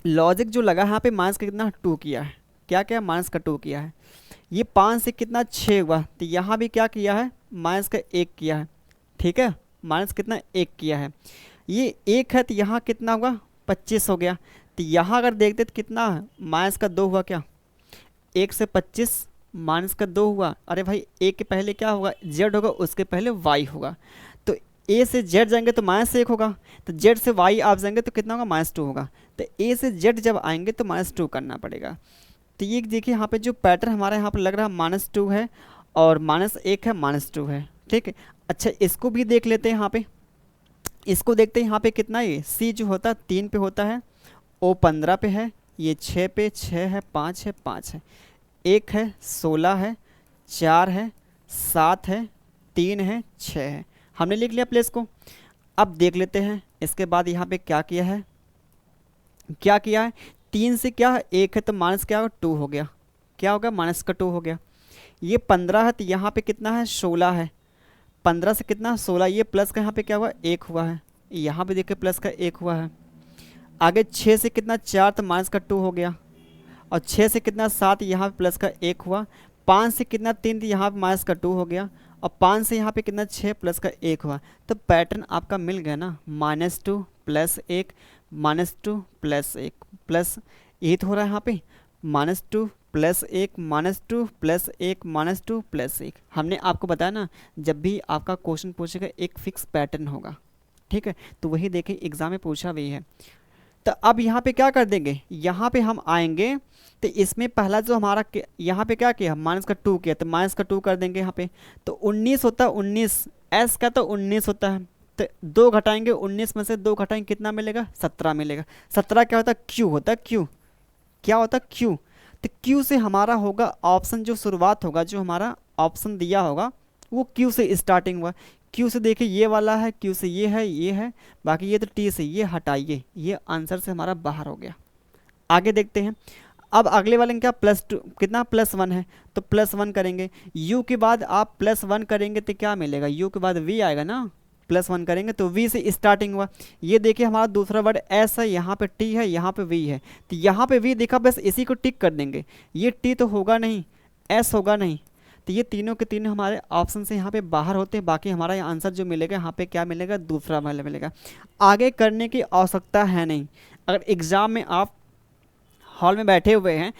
लॉजिक जो लगा यहाँ पे माइनस का कितना 2 किया है, क्या क्या माइनस का 2 किया है। ये 5 से कितना 6 हुआ, तो यहाँ भी क्या किया है, माइनस का 1 किया है, ठीक है, माइनस कितना 1 किया है। ये 1 है तो यहाँ कितना हुआ, 25 हो गया। तो यहाँ अगर देखते तो कितना माइनस का 2 हुआ, क्या 1 से 25 माइनस का 2 हुआ। अरे भाई ए के पहले क्या होगा, जेड होगा, उसके पहले वाई होगा। तो ए से जेड जाएंगे तो -1 होगा, तो जेड से वाई आप जाएंगे तो कितना होगा, -2 होगा। तो ए से जेड जब आएंगे तो -2 करना पड़ेगा। तो ये देखिए यहाँ पे जो पैटर्न हमारा यहाँ पर लग रहा है -2 है, और -1 है, -2 है, ठीक है। अच्छा इसको भी देख लेते हैं, यहाँ पे इसको देखते हैं, यहाँ पे कितना, ये सी जो होता है 3 पे होता है, ओ 15 पे है, ये 6 पे, 6 है, 5 है, 5 है, 1 है, 16 है, 4 है, 7 है, 3 है, 6 है, हमने लिख लिया प्लेस को। अब देख लेते हैं इसके बाद यहाँ पे क्या किया है, 3 से क्या है, 1 है, तो माइनस क्या होगा, 2 हो गया, क्या होगा, माइनस का 2 हो गया। ये 15 है तो यहाँ पे कितना है, 16 है, 15 से कितना 16, ये प्लस का यहाँ पे क्या हुआ, 1 हुआ है, यहाँ पे देखिए प्लस का 1 हुआ है। आगे 6 से कितना 4, तो माइनस का 2 हो गया, और 6 से कितना 7, यहाँ पे प्लस का 1 हुआ। 5 से कितना 3, तो यहाँ पे माइनस का 2 हो गया, और 5 से यहाँ पे कितना 6 प्लस का 1 हुआ। तो पैटर्न आपका मिल गया ना, -2 + 1 -2 + 1 प्लस, यही तो हो रहा है यहाँ पे, -2 + 1 -2 + 1 -2 + 1। हमने आपको बताया ना, जब भी आपका क्वेश्चन पूछेगा एक फिक्स पैटर्न होगा, ठीक है, तो वही देखें एग्जाम में पूछा भी है। तो अब यहाँ पे क्या कर देंगे, यहाँ पे हम आएंगे तो इसमें पहला जो हमारा यहाँ पे क्या किया, माइनस का 2 किया, तो माइनस का 2 कर देंगे यहाँ पे। तो 19 होता है, 19 एस का तो 19 होता है, तो 2 घटाएंगे, 19 में से 2 घटाएंगे कितना मिलेगा, 17 मिलेगा। 17 क्या होता है, क्यू होता है, क्यू क्या होता है, क्यू। तो क्यू से हमारा होगा ऑप्शन, जो शुरुआत होगा, जो हमारा ऑप्शन दिया होगा वो क्यू से स्टार्टिंग हुआ। क्यू से देखिए ये वाला है, क्यू से ये है, बाकी ये तो टी से ये हटाइए, ये आंसर से हमारा बाहर हो गया। आगे देखते हैं। अब अगले वाले में क्या +2 कितना +1 है, तो +1 करेंगे। u के बाद आप +1 करेंगे तो क्या मिलेगा, u के बाद v आएगा ना, +1 करेंगे तो v से स्टार्टिंग हुआ। ये देखिए हमारा दूसरा वर्ड s है, यहाँ पे t है, यहाँ पे v है, तो यहाँ पे v देखा, बस इसी को टिक कर देंगे। ये t तो होगा नहीं, s होगा नहीं, तो ये तीनों के तीनों हमारे ऑप्शन से यहाँ पे बाहर होते हैं। बाकी हमारा आंसर जो मिलेगा यहाँ पे क्या मिलेगा, दूसरा वाला मिलेगा। आगे करने की आवश्यकता है नहीं। अगर एग्ज़ाम में आप हॉल में बैठे हुए हैं,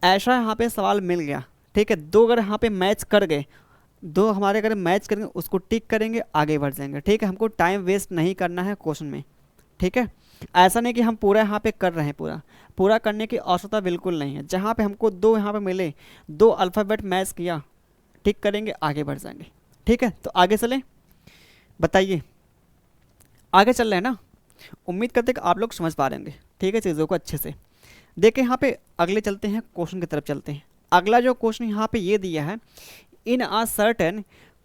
ऐसा यहाँ पे सवाल मिल गया, ठीक है, दो अगर यहाँ पे मैच कर गए, दो हमारे अगर मैच करेंगे उसको टिक करेंगे, आगे बढ़ जाएंगे, ठीक है। हमको टाइम वेस्ट नहीं करना है क्वेश्चन में, ठीक है। ऐसा नहीं कि हम पूरा यहाँ पे कर रहे हैं, पूरा करने की आवश्यकता बिल्कुल नहीं है। जहाँ पे हमको दो यहाँ पे मिले, दो अल्फ़ाबेट मैच किया, टिक करेंगे, आगे बढ़ जाएंगे, ठीक है। तो आगे चलें, बताइए, आगे चल रहे हैं ना। उम्मीद करते हैं कि आप लोग समझ पा रहेंगे, ठीक है, चीज़ों को अच्छे से। देखिए यहाँ पे अगले चलते हैं, क्वेश्चन की तरफ चलते हैं। अगला जो क्वेश्चन यहाँ पे ये दिया है, in a certain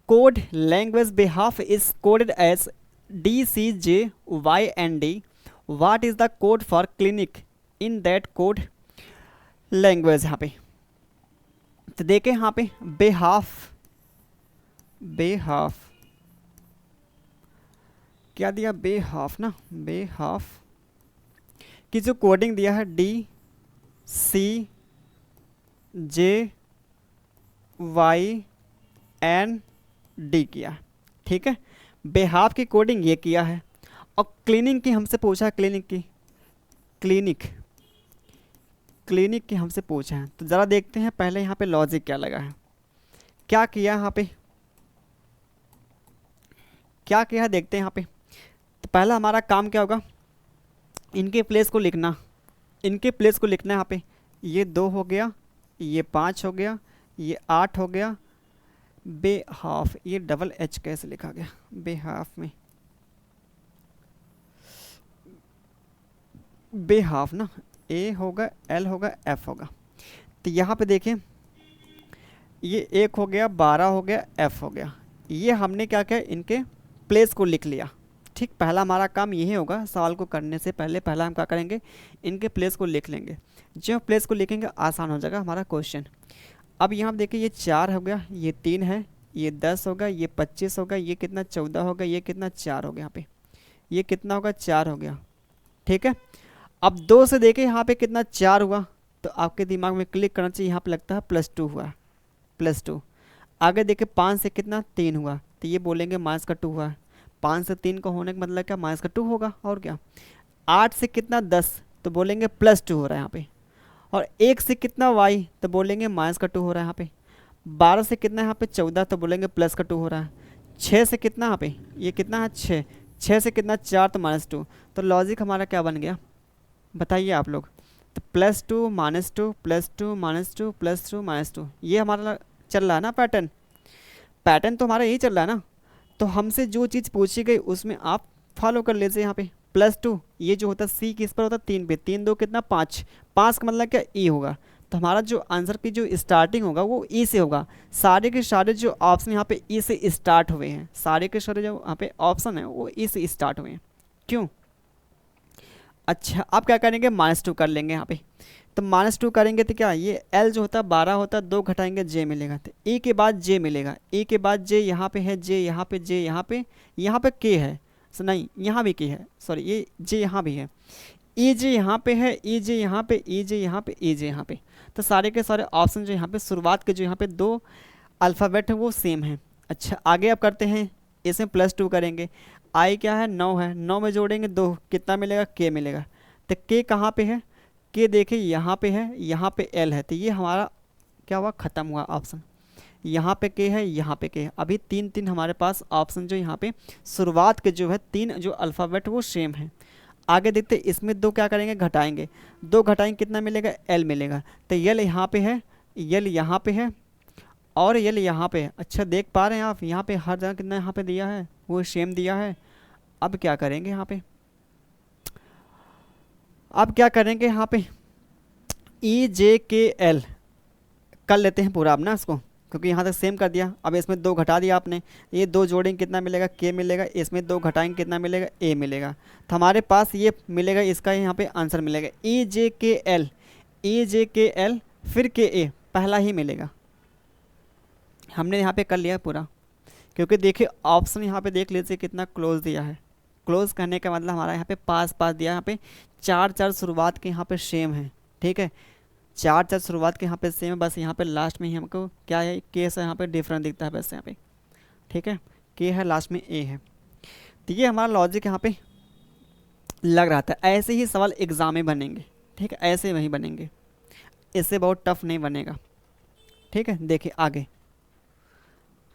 code language behalf is coded as DCJYND, what is the code for clinic in that code language. यहाँ पे तो देखें यहाँ पे बेहाफ क्या दिया, बेहाफ ना, बेहाफ की जो कोडिंग दिया है DCJYND किया है, ठीक है। बेहाफ की कोडिंग ये किया है, और क्लिनिक की हमसे पूछा है, क्लिनिक की हमसे पूछा है। तो ज़रा देखते हैं पहले यहाँ पे लॉजिक क्या लगा है, क्या किया यहाँ पे, क्या किया है देखते हैं यहाँ पे। तो पहला हमारा काम क्या होगा, इनके प्लेस को लिखना है यहाँ पे। ये 2 हो गया, ये 5 हो गया, ये 8 हो गया। बेहाफ, ये डबल H कैसे लिखा गया, बेहाफ में बेहाफ ना, A होगा, L होगा, F होगा। तो यहाँ पे देखें, ये 1 हो गया, 12 हो गया, F हो गया। ये हमने क्या किया, इनके प्लेस को लिख लिया, ठीक। पहला हमारा काम यही होगा, सवाल को करने से पहले पहला हम क्या करेंगे, इनके प्लेस को लिख लेंगे। जो प्लेस को लिखेंगे आसान हो जाएगा हमारा क्वेश्चन। अब यहाँ देखिए, ये 4 हो गया, ये 3 है, ये 10 होगा, ये 25 होगा, ये कितना 14 होगा, ये कितना 4 हो गया, यहाँ पे ये कितना होगा, 4 हो गया, ठीक है। अब 2 से देखें यहाँ पे कितना 4 हुआ, तो आपके दिमाग में क्लिक करना चाहिए, यहाँ पे लगता है +2 हुआ, +2। आगे देखें 5 से कितना 3 हुआ, तो ये बोलेंगे -2 हुआ। 5 से 3 का होने का मतलब क्या, -2 होगा, और क्या। 8 से कितना 10, तो बोलेंगे +2 हो रहा है यहाँ पे। और 1 से कितना y, तो बोलेंगे -2 हो रहा है यहाँ पे। 12 से कितना यहाँ पे 14, तो बोलेंगे +2 हो रहा है। 6 से कितना यहाँ पे, ये कितना है 6 से कितना 4, तो -2। तो लॉजिक हमारा क्या बन गया, बताइए आप लोग। तो +2 -2 +2 -2 +2 -2, ये हमारा चल रहा है ना पैटर्न तो हमारा यही चल रहा है ना। तो हमसे जो चीज़ पूछी गई उसमें आप फॉलो कर लीजिए। यहाँ पे +2, ये जो होता है C किस पर होता है, 3 पे, 3 2 कितना 5, 5 का मतलब क्या E होगा। तो हमारा जो आंसर की जो स्टार्टिंग होगा वो E से होगा। सारे के सारे जो ऑप्शन यहाँ पे E से स्टार्ट हुए हैं, सारे के सारे जो यहाँ पे ऑप्शन है वो E से स्टार्ट हुए हैं, क्यों। अच्छा, आप क्या करेंगे, -2 कर लेंगे यहाँ पे। तो -2 करेंगे तो क्या, ये L जो होता है 12 होता है, 2 घटाएंगे J मिलेगा, तो E के बाद J मिलेगा, E के बाद J यहाँ पे है, J यहाँ पे, J यहाँ पे K है, नहीं यहाँ भी K है, सॉरी ये J यहाँ भी है, EJ यहाँ पे है, EJ यहाँ पे, EJ यहाँ पे, EJ यहाँ पे। तो सारे के सारे ऑप्शन जो यहाँ पे शुरुआत के जो यहाँ पे 2 अल्फ़ाबेट है वो सेम है। अच्छा, आगे अब करते हैं, इसमें +2 करेंगे। I क्या है, 9 है, 9 में जोड़ेंगे 2, कितना मिलेगा, K मिलेगा। तो K कहाँ पे है, K देखिए यहाँ पे है, यहाँ पे L है, तो ये हमारा क्या हुआ, ख़त्म हुआ ऑप्शन। यहाँ पे K है, यहाँ पे K है। अभी 3 हमारे पास ऑप्शन जो यहाँ पे शुरुआत के जो है 3 जो अल्फ़ाबेट वो सेम है। आगे देखते, इसमें 2 क्या करेंगे, घटाएंगे, 2 घटाएंगे कितना मिलेगा, L मिलेगा। तो L यहाँ पे है, L यहाँ पे है, और L यहाँ पे है। अच्छा, देख पा रहे हैं आप, यहाँ पे हर जगह कितना यहाँ पे दिया है, वो सेम दिया है। अब क्या करेंगे यहाँ पे, यहाँ पे EJKL कर लेते हैं पूरा अब ना इसको। क्योंकि यहाँ तक सेम कर दिया। अब इसमें 2 घटा दिया आपने, ये 2 जोड़ेंगे कितना मिलेगा, के मिलेगा, इसमें 2 घटाएंगे कितना मिलेगा, ए मिलेगा। तो हमारे पास ये मिलेगा, इसका यहाँ पे आंसर मिलेगा ई जे के एल, ई जे के एल फिर के ए, पहला ही मिलेगा। हमने यहाँ पे कर लिया पूरा, क्योंकि देखिए ऑप्शन यहाँ पे देख लीजिए कितना क्लोज दिया है। क्लोज करने का मतलब हमारा यहाँ पे पास पास दिया, यहाँ पे 4 शुरुआत के यहाँ पे सेम है, ठीक है, 4 शुरुआत के यहाँ पे सेम है, बस यहाँ पे लास्ट में ही हमको क्या है, के से यहाँ पे डिफरेंट दिखता है बस यहाँ पे, ठीक है, के है लास्ट में ए है। तो ये हमारा लॉजिक यहाँ पे लग रहा था। ऐसे ही सवाल एग्जाम में बनेंगे, ठीक है, ऐसे वहीं बनेंगे, इससे बहुत टफ नहीं बनेगा, ठीक है। देखिए आगे,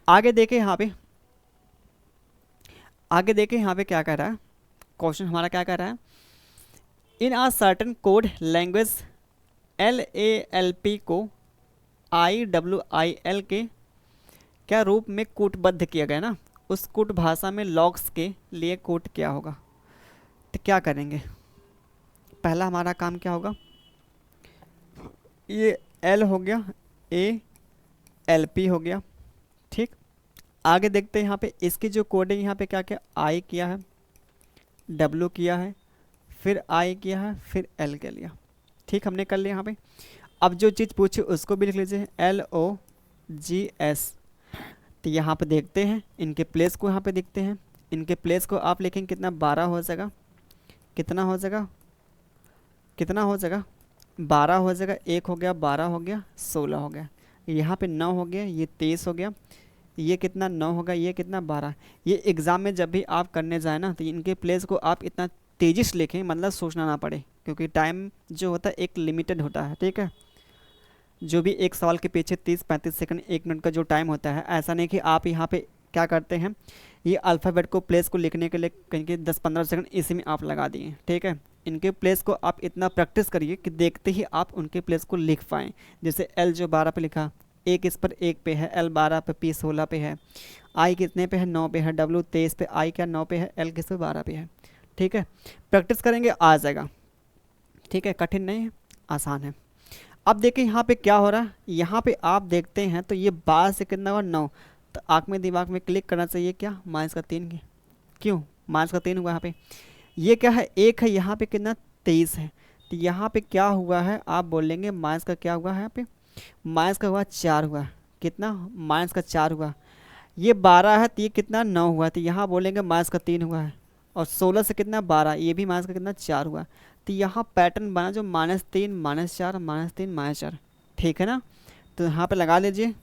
आगे देखें यहाँ पे, आगे देखें यहाँ पे क्या कह रहा है क्वेश्चन हमारा, क्या कह रहा है, in a certain code language LALP को IWIL के क्या रूप में कूटबद्ध किया गया ना, उस कूट भाषा में लॉग्स के लिए कूट क्या होगा। तो क्या करेंगे, पहला हमारा काम क्या होगा, ये L हो गया, ALP हो गया, ठीक। आगे देखते हैं यहाँ पे इसकी जो कोडिंग यहाँ पे क्या क्या, I किया है, W किया है, फिर I किया है, फिर L के लिया, ठीक, हमने कर लिया यहाँ पे। अब जो चीज़ पूछी उसको भी लिख लीजिए, LOGS। तो यहाँ पे देखते हैं इनके प्लेस को, यहाँ पे देखते हैं इनके प्लेस को आप लिखेंगे कितना, 12 हो जाएगा, कितना हो जाएगा, कितना हो जाएगा, 12 हो जाएगा, 1 हो गया, 12 हो गया, 16 हो गया, यहाँ पे 9 हो गया, ये 23 हो गया, ये कितना 9 होगा, ये कितना 12। ये एग्ज़ाम में जब भी आप करने जाए ना तो इनके प्लेस को आप इतना तेज़ी से लिखें, मतलब सोचना ना पड़े, क्योंकि टाइम जो होता है एक लिमिटेड होता है, ठीक है। जो भी एक सवाल के पीछे 30-35 सेकंड 1 मिनट का जो टाइम होता है, ऐसा नहीं कि आप यहाँ पे क्या करते हैं, ये अल्फ़ाबेट को प्लेस को लिखने के लिए कहीं के 10-15 सेकंड इसी में आप लगा दिए, ठीक है। इनके प्लेस को आप इतना प्रैक्टिस करिए कि देखते ही आप उनके प्लेस को लिख पाएँ। जैसे एल जो 12 पे लिखा, ए किस पर 1 पे है, एल 12 पे, पी 16 पे है, आई कितने पे है, 9 पे है, डब्ल्यू 23 पे, आई क्या 9 पे है, एल किस पे 12 पे है, ठीक है। प्रैक्टिस करेंगे आ जाएगा, ठीक है, कठिन नहीं है, आसान है। अब देखिए यहाँ पे क्या हो रहा है, यहाँ पे आप देखते हैं तो ये 12 से कितना हुआ 9, तो आँख में दिमाग में क्लिक करना चाहिए क्या, -3 की, क्यों -3 हुआ यहाँ पे, ये क्या है 1 है, यहाँ पे कितना 23 है, तो यहाँ पे क्या हुआ है आप बोलेंगे माइनस का क्या हुआ है, यहाँ पे माइनस का हुआ 4 हुआ, कितना माइनस का 4 हुआ, ये 12 है तो ये कितना 9 हुआ, तो यहाँ बोलेंगे माइनस का 3 हुआ है, और 16 से कितना 12, ये भी माइनस का कितना 4 हुआ। तो यहाँ पैटर्न बना जो -3 -4 -3 -4, ठीक है ना। तो यहाँ पे लगा लीजिए,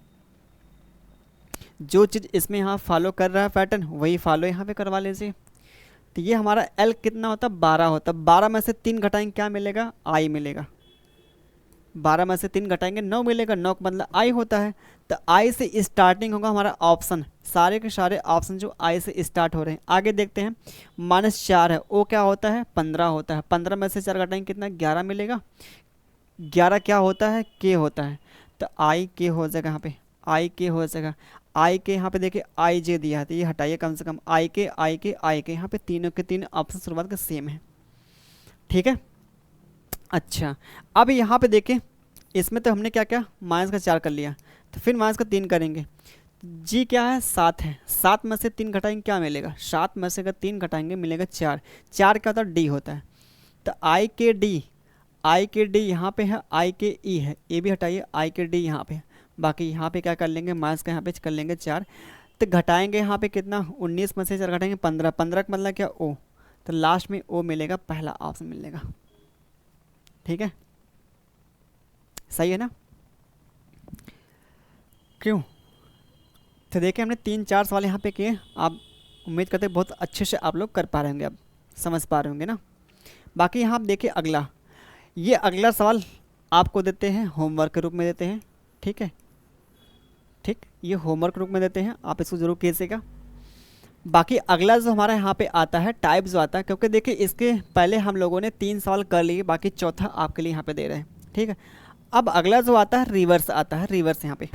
जो चीज़ इसमें यहाँ फॉलो कर रहा है पैटर्न वही फॉलो यहाँ पे करवा लीजिए। तो ये हमारा L कितना होता है 12 होता है, 12 में से 3 घटाएंगे क्या मिलेगा, I मिलेगा, 12 में से 3 घटाएंगे 9 मिलेगा, 9 का मतलब I होता है। तो I से स्टार्टिंग होगा हमारा ऑप्शन, सारे के सारे ऑप्शन जो I से स्टार्ट हो रहे हैं। आगे देखते हैं -4 है, O क्या होता है 15 होता है, 15 में से 4 घटाएंगे कितना 11 मिलेगा, 11 क्या होता है K होता है, तो I K हो जाएगा, यहाँ पे I K हो जाएगा। I के यहाँ पे देखिए I J दिया है, तो ये हटाइए कम से कम, I के यहाँ पे तीनों के तीन ऑप्शन शुरुआत का सेम है, ठीक है। अच्छा अब यहाँ पे देखें, इसमें तो हमने क्या क्या -4 कर लिया, तो फिर -3 करेंगे, जी क्या है 7 है, 7 में से 3 घटाएंगे क्या मिलेगा, 7 में से अगर 3 घटाएंगे मिलेगा 4, 4 क्या होता है D होता है। तो I के D यहाँ पे है, I के E है, ये भी हटाइए, I के D यहाँ पे, बाकी यहाँ पे क्या कर लेंगे माइनस का यहाँ पे कर लेंगे 4, तो घटाएंगे यहाँ पे कितना 19 में से 4 घटाएंगे 15, 15 का मतलब क्या O, तो लास्ट में O मिलेगा, पहला ऑप्शन मिलेगा, ठीक है, सही है ना। क्यों, तो देखिए हमने 3-4 सवाल यहाँ पे किए, आप उम्मीद करते हैं बहुत अच्छे से आप लोग कर पा रहे होंगे, अब समझ पा रहे होंगे ना। बाकी यहाँ आप देखिए अगला, ये अगला सवाल आपको देते हैं होमवर्क के रूप में देते हैं, ठीक है, ठीक, ये होमवर्क के रूप में देते हैं, आप इसको जरूर कीजिएगा। बाकी अगला जो हमारा यहाँ पे आता है टाइप जो आता है, क्योंकि देखिए इसके पहले हम लोगों ने 3 सवाल कर लिए, बाकी चौथा आपके लिए यहाँ पे दे रहे हैं, ठीक है। अब अगला जो आता है रिवर्स आता है, रिवर्स यहाँ पे,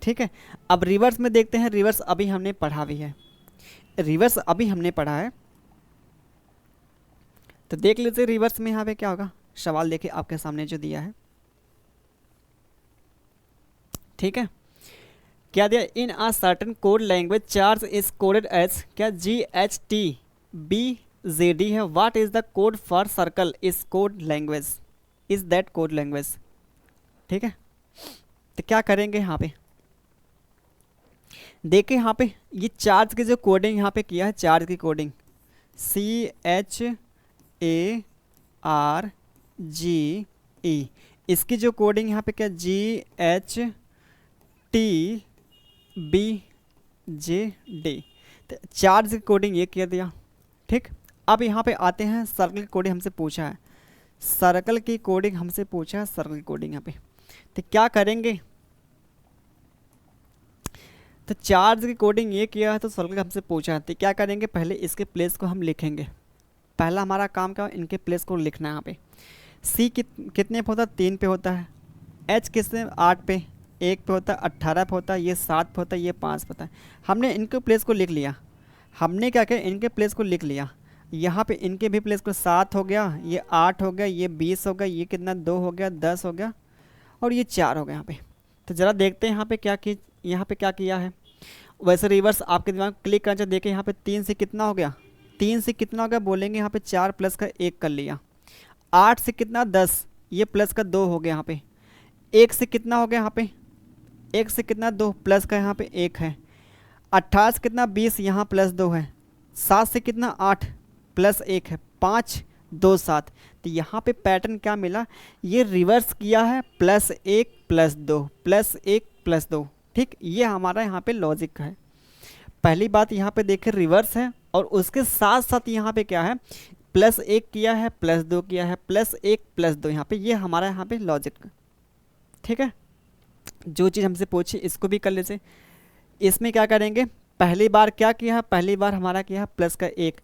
ठीक है। अब रिवर्स में देखते हैं, रिवर्स अभी हमने पढ़ा भी है, रिवर्स अभी हमने पढ़ा है, तो देख लीजिए रिवर्स में यहाँ पे क्या होगा। सवाल देखिए आपके सामने जो दिया है, ठीक है। क्या दिया, in a certain code language charge is coded as क्या, GHTBZD है। What is the code for circle is code language, is that code language. ठीक है, तो क्या करेंगे यहाँ पे, देखिए यहाँ पे ये चार्ज की जो कोडिंग यहाँ पे किया है, चार्ज की कोडिंग CHARGE, इसकी जो कोडिंग यहाँ पे क्या, GHTBJD, तो चार्ज की कोडिंग ये किया दिया। ठीक, अब यहाँ पे आते हैं, सर्कल की कोडिंग हमसे पूछा है, सर्कल की कोडिंग हमसे पूछा है, सर्कल की कोडिंग यहाँ पे, तो क्या करेंगे, तो चार्ज की कोडिंग ये किया है तो सर्कल हमसे पूछा है, तो क्या करेंगे, पहले इसके प्लेस को हम लिखेंगे। पहला हमारा काम क्या, इनके प्लेस को लिखना है यहाँ पे। C कितने पे होता है, 3 पे होता है। H किसने, 8 पे, 1 पे होता है, 18 पे होता है, ये 7 पे होता है, ये 5 पे होता है। हमने इनके प्लेस को लिख लिया, हमने क्या किया, इनके प्लेस को लिख लिया। यहाँ पे इनके भी प्लेस को 7 हो गया, ये 8 हो गया, ये 20 हो गया, ये कितना 2 हो गया, 10 हो गया, और ये 4 हो गया यहाँ पे। तो ज़रा देखते हैं यहाँ पे क्या की, यहाँ पे क्या किया है। वैसे रिवर्स आपके दिमाग में क्लिक करना चाहिए। देखिए यहाँ पे 3 से कितना हो गया, 3 से कितना हो गया बोलेंगे, यहाँ पे 4 प्लस का 1 कर लिया। 8 से कितना 10, ये प्लस का 2 हो गया यहाँ पे। 1 से कितना हो गया यहाँ पे, 1 से कितना 2 प्लस का यहाँ पे 1 है। 18 से कितना 20, यहाँ प्लस 2 है। 7 से कितना 8 प्लस 1 है, 5 2 7। तो यहाँ पे पैटर्न क्या मिला, ये रिवर्स किया है, +1 +2 +1 +2। ठीक, ये हमारा यहाँ पे लॉजिक है। पहली बात यहाँ पे देखें रिवर्स है, और उसके साथ साथ यहाँ पे क्या है, +1 किया है, +2 किया है, +1 +2 यहाँ पे, ये हमारा यहाँ पे लॉजिक। ठीक है, जो चीज़ हमसे पूछी इसको भी कर लेते। इसमें क्या करेंगे, पहली बार क्या किया है, पहली बार हमारा किया है प्लस का 1,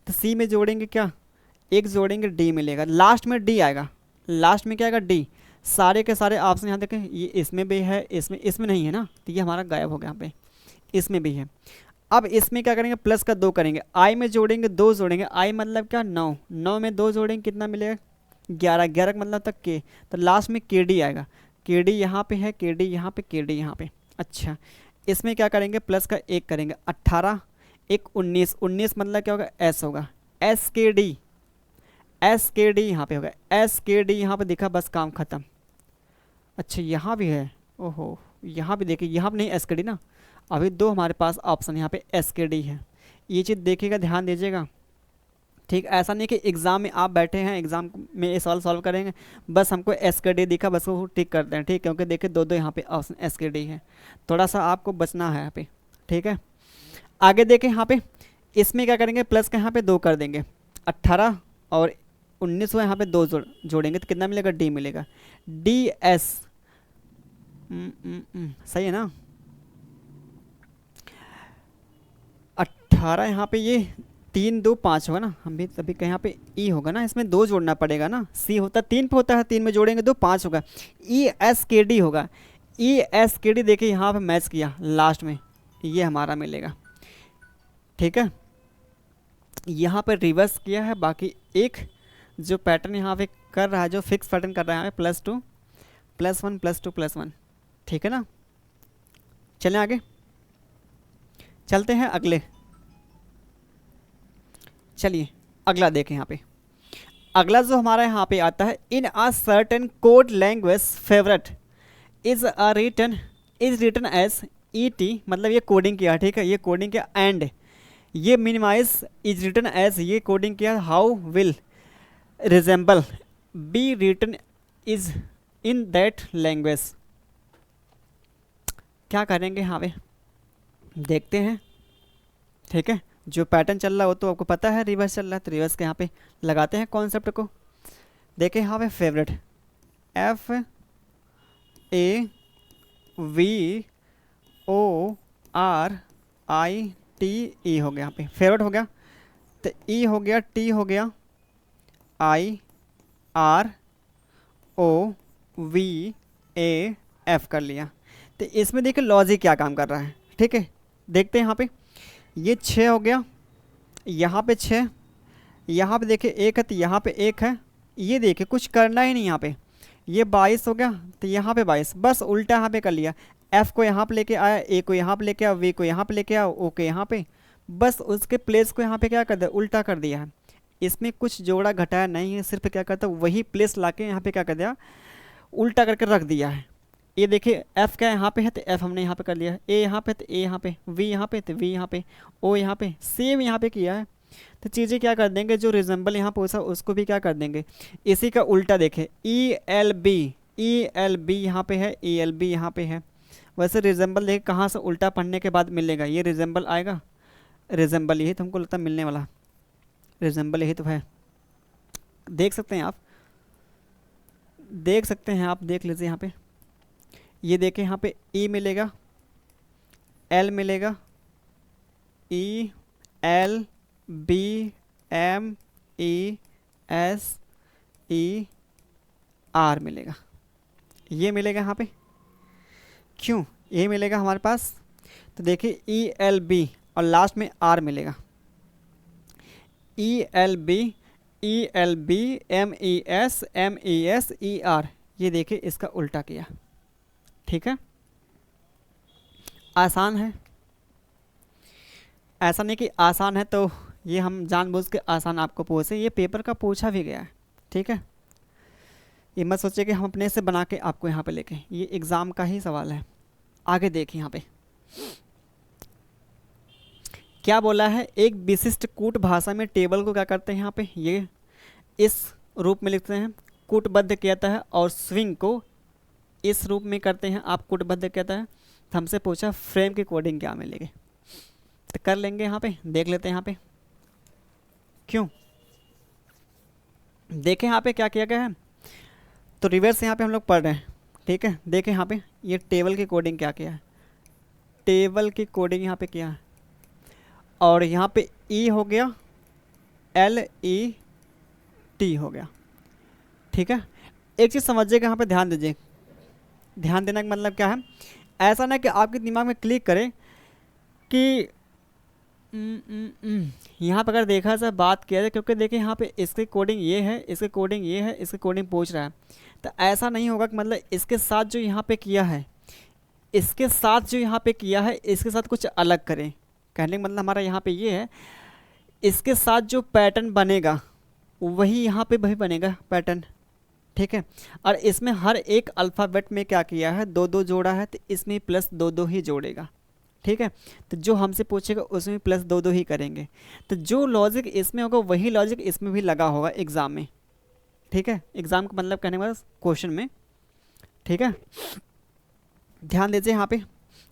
तो C में जोड़ेंगे क्या, 1 जोड़ेंगे, D मिलेगा, लास्ट में D आएगा, लास्ट में क्या आएगा, D। सारे के सारे ऑप्शन यहाँ देखें, ये इसमें भी है, इसमें नहीं है ना, तो ये हमारा गायब हो गया यहाँ पे, इसमें भी है। अब इसमें क्या करेंगे, प्लस का 2 करेंगे, I में जोड़ेंगे, 2 जोड़ेंगे, I मतलब क्या 9, 9 में 2 जोड़ेंगे कितना मिलेगा, 11, 11 का मतलब तक K, तो लास्ट में KD आएगा, KD यहाँ पे है, KD यहाँ पे, KD यहाँ पे। अच्छा, इसमें क्या करेंगे, प्लस का 1 करेंगे, 18 1 19, 19 मतलब क्या होगा, S होगा, SKD, SKD यहाँ पे होगा, SKD यहाँ पे दिखा, बस काम ख़त्म। अच्छा यहाँ भी है, ओहो यहाँ भी देखिए, यहाँ पे नहीं SKD ना, अभी 2 हमारे पास ऑप्शन यहाँ पे SKD है, ये चीज़ देखिएगा, ध्यान दीजिएगा। ठीक, ऐसा नहीं कि एग्ज़ाम में आप बैठे हैं, एग्ज़ाम में ये सवाल सॉल्व करेंगे, बस हमको SKD दिखा, बस वो टिक करते हैं। ठीक, क्योंकि देखिए 2 यहाँ पे ऑप्शन SKD है, थोड़ा सा आपको बचना है यहाँ पे। ठीक है, आगे देखें यहाँ पे, इसमें क्या करेंगे, प्लस का यहाँ पे 2 कर देंगे, 18 और 19 को यहाँ पे 2 जोड़ेंगे, तो कितना मिलेगा, D मिलेगा, DS। सही है ना, 18 यहाँ पे, ये 3 2 5 होगा ना, हम भी तभी कहीं यहाँ पे E होगा ना, इसमें 2 जोड़ना पड़ेगा ना, C होता 3 पे होता है, 3 में जोड़ेंगे 2 5 होगा, ESKD होगा, ESKD देखिए यहाँ पे मैच किया, लास्ट में ये हमारा मिलेगा। ठीक है, यहाँ पे रिवर्स किया है, बाकी एक जो पैटर्न यहाँ पे कर रहा है, जो फिक्स पैटर्न कर रहा है +2 +1 +2 +1। ठीक है ना, चलें आगे, चलते हैं अगले। चलिए अगला देखें, यहाँ पे अगला जो हमारा यहाँ पे आता है, in a certain code language favourite is written as ET, मतलब ये कोडिंग किया। ठीक है, ये कोडिंग किया, एंड ये मिनिमाइज इज रिटन एज, ये कोडिंग किया, how will resemble be written is in that language. क्या करेंगे यहाँ पे, देखते हैं। ठीक है, जो पैटर्न चल रहा है वो तो आपको पता है, रिवर्स चल रहा है, तो रिवर्स के यहाँ पे लगाते हैं कॉन्सेप्ट को। देखें यहाँ पे फेवरेट, FAVORITE हो गया, यहाँ पे फेवरेट हो गया, तो E हो गया, T हो गया, IROVAF कर लिया। तो इसमें देखिए लॉजिक क्या काम कर रहा है। ठीक है, देखते हैं यहाँ पे, ये 6 हो गया, यहाँ पे 6, यहाँ पे देखिए 1 है, तो यहाँ पे 1 है, ये देखिए कुछ करना ही नहीं यहाँ पे, ये 22 हो गया, तो यहाँ पे 22, बस उल्टा यहाँ पे कर लिया, एफ को यहाँ पे लेके आया, ए को यहाँ पे लेके आया, वी को यहाँ पे लेके आया, ओ के यहाँ पे, बस उसके प्लेस को यहाँ पे क्या कर दिया, उल्टा कर दिया है। इसमें कुछ जोड़ा घटाया नहीं है, सिर्फ क्या करता है वही प्लेस लाके यहाँ पे क्या कर दिया, उल्टा करके रख दिया है। ये देखिए एफ क्या यहाँ पे है तो एफ हमने यहाँ पे कर लिया है, ए यहाँ पे तो ए यहाँ पे, वी यहाँ पे तो वी यहाँ पे, ओ यहाँ पे, सेम यहाँ पे किया है। तो चीज़ें क्या कर देंगे, जो रिजेंबल यहाँ पूछा उसको भी क्या कर देंगे, इसी का उल्टा देखें, ई एल बी यहाँ पे है, ई एल बी यहाँ पे है। वैसे रिजेंबल देखें कहाँ से उल्टा पढ़ने के बाद मिलेगा, ये रिजेंबल आएगा, रिजेंबल यही तो हमको लगता है मिलने वाला, रिजेंबल यही तो है। देख सकते हैं आप, देख सकते हैं आप, देख लीजिए यहाँ पे, ये देखें यहाँ पे ई मिलेगा, एल मिलेगा, E L B M E S E R मिलेगा, ये मिलेगा यहाँ पे। क्यों ये मिलेगा हमारे पास, तो देखिए ई एल बी और लास्ट में आर मिलेगा, E L B M E S E R, ये देखिए इसका उल्टा किया। ठीक है, आसान है, ऐसा नहीं कि आसान है तो ये हम जानबूझ के आसान आपको पूछे, ये पेपर का पूछा भी गया है। ठीक है, ये मत सोचिए कि हम अपने से बना के आपको यहाँ पे लेके, ये एग्ज़ाम का ही सवाल है। आगे देखिए यहाँ पे क्या बोला है, एक विशिष्ट कूट भाषा में टेबल को क्या करते हैं यहाँ पे, ये इस रूप में लिखते हैं, कूटबद्ध कहता है, और स्विंग को इस रूप में करते हैं आप, कूटबद्ध कहता है। तो हमसे पूछा फ्रेम की कोडिंग क्या मिलेगी, तो कर लेंगे यहाँ पे, देख लेते हैं यहाँ पे। क्यों देखें यहाँ पे क्या किया गया है, तो रिवर्स यहाँ पे हम लोग पढ़ रहे हैं। ठीक है, देखें यहाँ पे ये टेबल की कोडिंग क्या किया है, टेबल की कोडिंग यहाँ पे किया है, और यहाँ पे ई हो गया, एल ई टी हो गया। ठीक है, एक चीज़ समझिएगा यहाँ पे, ध्यान दीजिए, ध्यान देने का मतलब क्या है, ऐसा ना कि आपके दिमाग में क्लिक करे कि यहाँ पर अगर देखा जाए, बात किया जाए, क्योंकि देखिए यहाँ पे इसकी कोडिंग ये है, इसकी कोडिंग ये है, इसकी कोडिंग पूछ रहा है, तो ऐसा नहीं होगा कि मतलब इसके साथ जो यहाँ पे किया है, इसके साथ जो यहाँ पे किया है, इसके साथ कुछ अलग करें। कहने का मतलब हमारा यहाँ पे ये है, इसके साथ जो पैटर्न बनेगा वही यहाँ पे वही बनेगा पैटर्न। ठीक है, और इसमें हर एक अल्फ़ाबेट में क्या किया है, दो दो जोड़ा है, तो इसमें प्लस दो दो ही जोड़ेगा। ठीक है, तो जो हमसे पूछेगा उसमें प्लस दो दो ही करेंगे, तो जो लॉजिक इसमें होगा वही लॉजिक इसमें भी लगा होगा एग्ज़ाम में। ठीक है, एग्ज़ाम का मतलब कहने का क्वेश्चन में। ठीक है, ध्यान दीजिए यहाँ पे,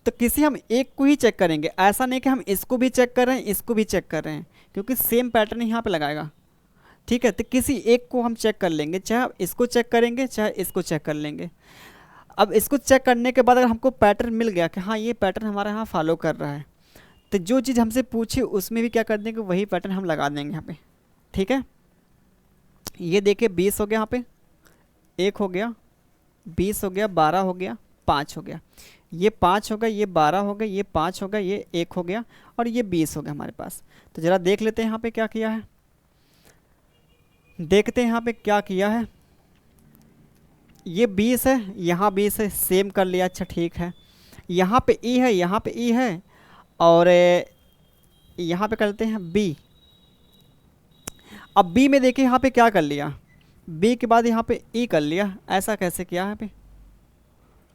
तो किसी हम एक को ही चेक करेंगे, ऐसा नहीं कि हम इसको भी चेक कर रहे हैं, इसको भी चेक कर रहे हैं, क्योंकि सेम पैटर्न यहाँ पे लगाएगा। ठीक है, तो किसी एक को हम चेक कर लेंगे, चाहे इसको चेक करेंगे चाहे इसको चेक कर लेंगे। अब इसको चेक करने के बाद अगर हमको पैटर्न मिल गया कि हाँ ये पैटर्न हमारा यहाँ फॉलो कर रहा है, तो जो चीज़ हमसे पूछे उसमें भी क्या कर देंगे, वही पैटर्न हम लगा देंगे यहाँ पे। ठीक है, ये देखिए 20 हो गया, यहाँ पे 1 हो गया, 20 हो गया, 12 हो गया, 5 हो गया, ये 5 हो गया, ये 12 हो गया, ये 5 हो गया, ये 1 हो गया, और ये 20 हो गया हमारे पास। तो ज़रा देख लेते हैं यहाँ पे क्या किया है, देखते हैं यहाँ पे क्या किया है। ये 20 है, यहाँ 20 है, सेम कर लिया, अच्छा ठीक है। यहाँ पे ई है, यहाँ पे ई है, और यहाँ पे करते हैं बी। अब बी में देखिए यहाँ पे क्या कर लिया, बी के बाद यहाँ पे ई कर लिया, ऐसा कैसे किया है पे,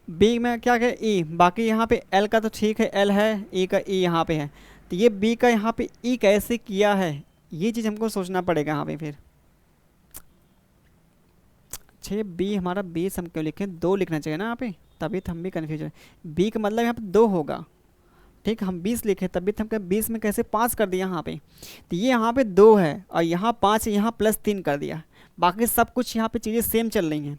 बी में क्या किया ई, बाकी यहाँ पे एल का तो ठीक है, एल है, ई का ई यहाँ पे है, तो ये बी का यहाँ पे ई कैसे किया है, ये चीज़ हमको सोचना पड़ेगा यहाँ पे। फिर अच्छा बी हमारा 20 हम क्यों लिखें, 2 लिखना चाहिए ना यहाँ पे, तभी तो हम भी कन्फ्यूज है। बी का मतलब यहाँ पे 2 होगा। ठीक, हम 20 लिखे तभी तो हम 20 में कैसे 5 कर दिया यहाँ पे, तो ये यहाँ पे 2 है और यहाँ 5 है, यहाँ प्लस 3 कर दिया। बाकी सब कुछ यहाँ पे चीज़ें सेम चल रही हैं।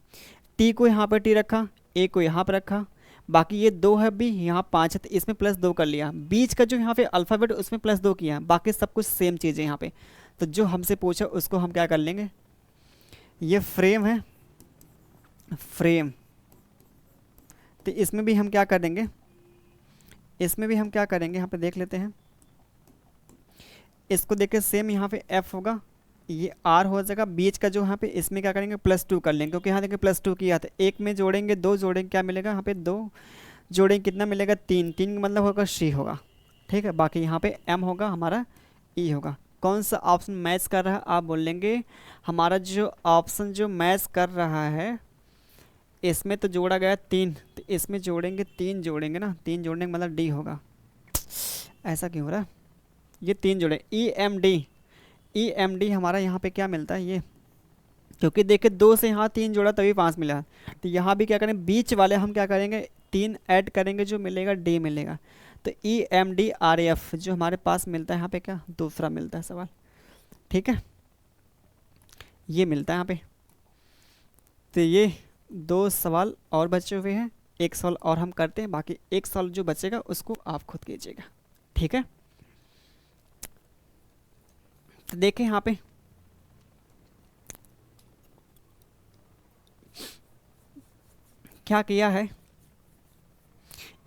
टी को यहाँ पर टी रखा, ए को यहाँ पर रखा, बाकी ये 2 है, बी यहाँ 5 है, तो इसमें प्लस 2 कर लिया। बीच का जो यहाँ पे अल्फ़ाबेट उसमें प्लस 2 किया, बाकी सब कुछ सेम चीज़ें यहाँ पे। तो जो हमसे पूछा उसको हम क्या कर लेंगे, ये फ्रेम है, फ्रेम, तो इसमें भी हम क्या कर देंगे, इसमें भी हम क्या करेंगे, यहाँ पे देख लेते हैं। इसको देख के सेम यहाँ पे एफ होगा, ये आर हो जाएगा, बीच का जो यहाँ पे इसमें क्या करेंगे प्लस 2 कर लेंगे, क्योंकि यहाँ देखिए प्लस 2 किया था, एक में जोड़ेंगे 2 जोड़ेंगे, क्या मिलेगा यहाँ पे 2, जोड़ेंगे कितना मिलेगा 3, 3 का मतलब होगा सी होगा, ठीक है। बाकी यहाँ पे m होगा, हमारा e होगा। कौन सा ऑप्शन मैच कर रहा है, आप बोलेंगे हमारा जो ऑप्शन जो मैच कर रहा है इसमें तो जोड़ा गया 3, तो इसमें जोड़ेंगे 3 जोड़ेंगे ना, 3 जोड़ने का मतलब डी होगा। ऐसा क्यों हो रहा है, ये 3 जोड़े ई एम डी हमारा यहाँ पे क्या मिलता है ये, क्योंकि देखिए 2 से यहाँ 3 जोड़ा तभी 5 मिला, तो यहाँ भी क्या करें बीच वाले हम क्या करेंगे 3 ऐड करेंगे, जो मिलेगा डी मिलेगा। तो E M D R F जो हमारे पास मिलता है यहाँ पे क्या दूसरा मिलता है सवाल, ठीक है, ये मिलता है यहाँ पे। तो ये 2 सवाल और बचे हुए हैं, एक सवाल और हम करते हैं, बाकी एक सवाल जो बचेगा उसको आप खुद कीजिएगा, ठीक है। तो देखें यहाँ पे क्या किया है,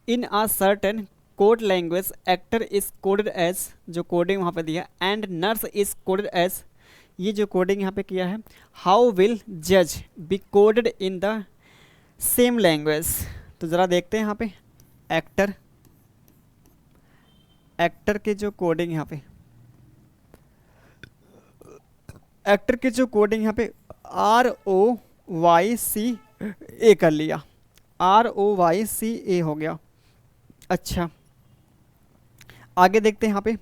in a certain code language actor is coded as, जो कोडिंग वहाँ पे दिया, and nurse is coded as, ये जो कोडिंग यहाँ पे किया है, हाउ विल जज be coded in the same language. तो ज़रा देखते हैं यहाँ पे एक्टर के जो कोडिंग यहाँ पे, एक्टर के जो कोडिंग यहाँ पे ROYCA कर लिया, ROYCA हो गया। अच्छा आगे देखते हैं यहाँ पे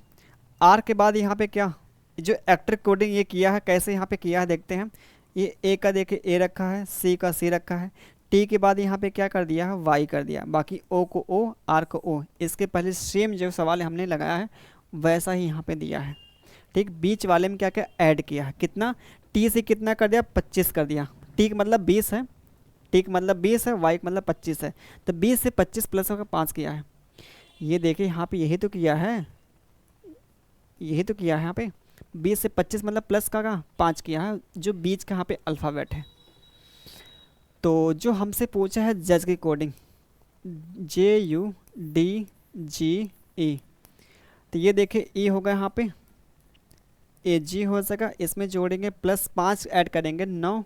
आर के बाद यहाँ पे क्या, जो एक्टर कोडिंग ये किया है कैसे यहाँ पे किया है देखते हैं। ये ए का देखिए ए रखा है, सी का सी रखा है, टी के बाद यहाँ पे क्या कर दिया है वाई कर दिया, बाकी ओ को ओ आर को ओ, इसके पहले सेम जो सवाल हमने लगाया है वैसा ही यहाँ पे दिया है, ठीक। बीच वाले में क्या क्या ऐड किया है, कितना टी से कितना कर दिया 25 कर दिया, टी का मतलब 20 है, टी का मतलब 20 है, वाई का मतलब 25 है, तो 20 से 25 प्लस होकर 5 किया है। ये देखिए यहाँ पे यही तो किया है, यही तो किया है यहाँ पे 20 से 25 मतलब प्लस का 5 किया है, जो बीच का यहाँ पे अल्फ़ाबेट है। तो जो हमसे पूछा है जज की कोडिंग JUDGE, तो ये देखिए ई होगा यहाँ पे AG हो सका, इसमें जोड़ेंगे प्लस 5 ऐड करेंगे 9,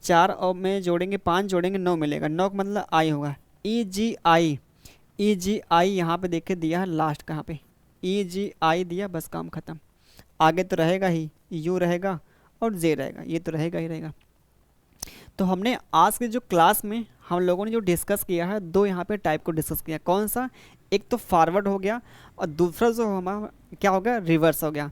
4 और में जोड़ेंगे 5 जोड़ेंगे 9 मिलेगा, 9 का मतलब आई होगा, EGI यहाँ पे देखिए दिया है लास्ट कहाँ पे EGI दिया, बस काम ख़त्म। आगे तो रहेगा ही U रहेगा और J रहेगा, ये तो रहेगा ही रहेगा। तो हमने आज के जो क्लास में हम लोगों ने जो डिस्कस किया है, 2 यहाँ पे टाइप को डिस्कस किया, कौन सा, एक तो फॉरवर्ड हो गया और दूसरा जो हमारा क्या हो गया रिवर्स हो गया।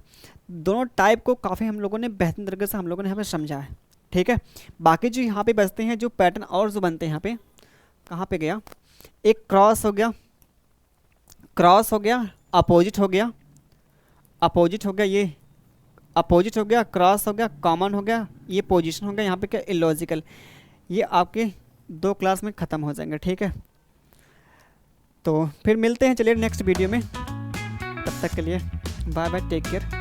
दोनों टाइप को काफ़ी हम लोगों ने बेहतरीन तरीके से हम लोगों ने यहाँ पे समझा है, ठीक है। बाकी जो यहाँ पे बचते हैं जो पैटर्न और जो बनते हैं यहाँ पे, कहाँ पे गया, एक क्रॉस हो गया, क्रॉस हो गया, अपोजिट हो गया, अपोजिट हो गया, ये अपोजिट हो गया, क्रॉस हो गया, कॉमन हो गया, ये पोजीशन हो गया, यहाँ पे क्या इलॉजिकल, ये आपके 2 क्लास में ख़त्म हो जाएंगे, ठीक है। तो फिर मिलते हैं चलिए नेक्स्ट वीडियो में, तब तक के लिए बाय बाय, टेक केयर।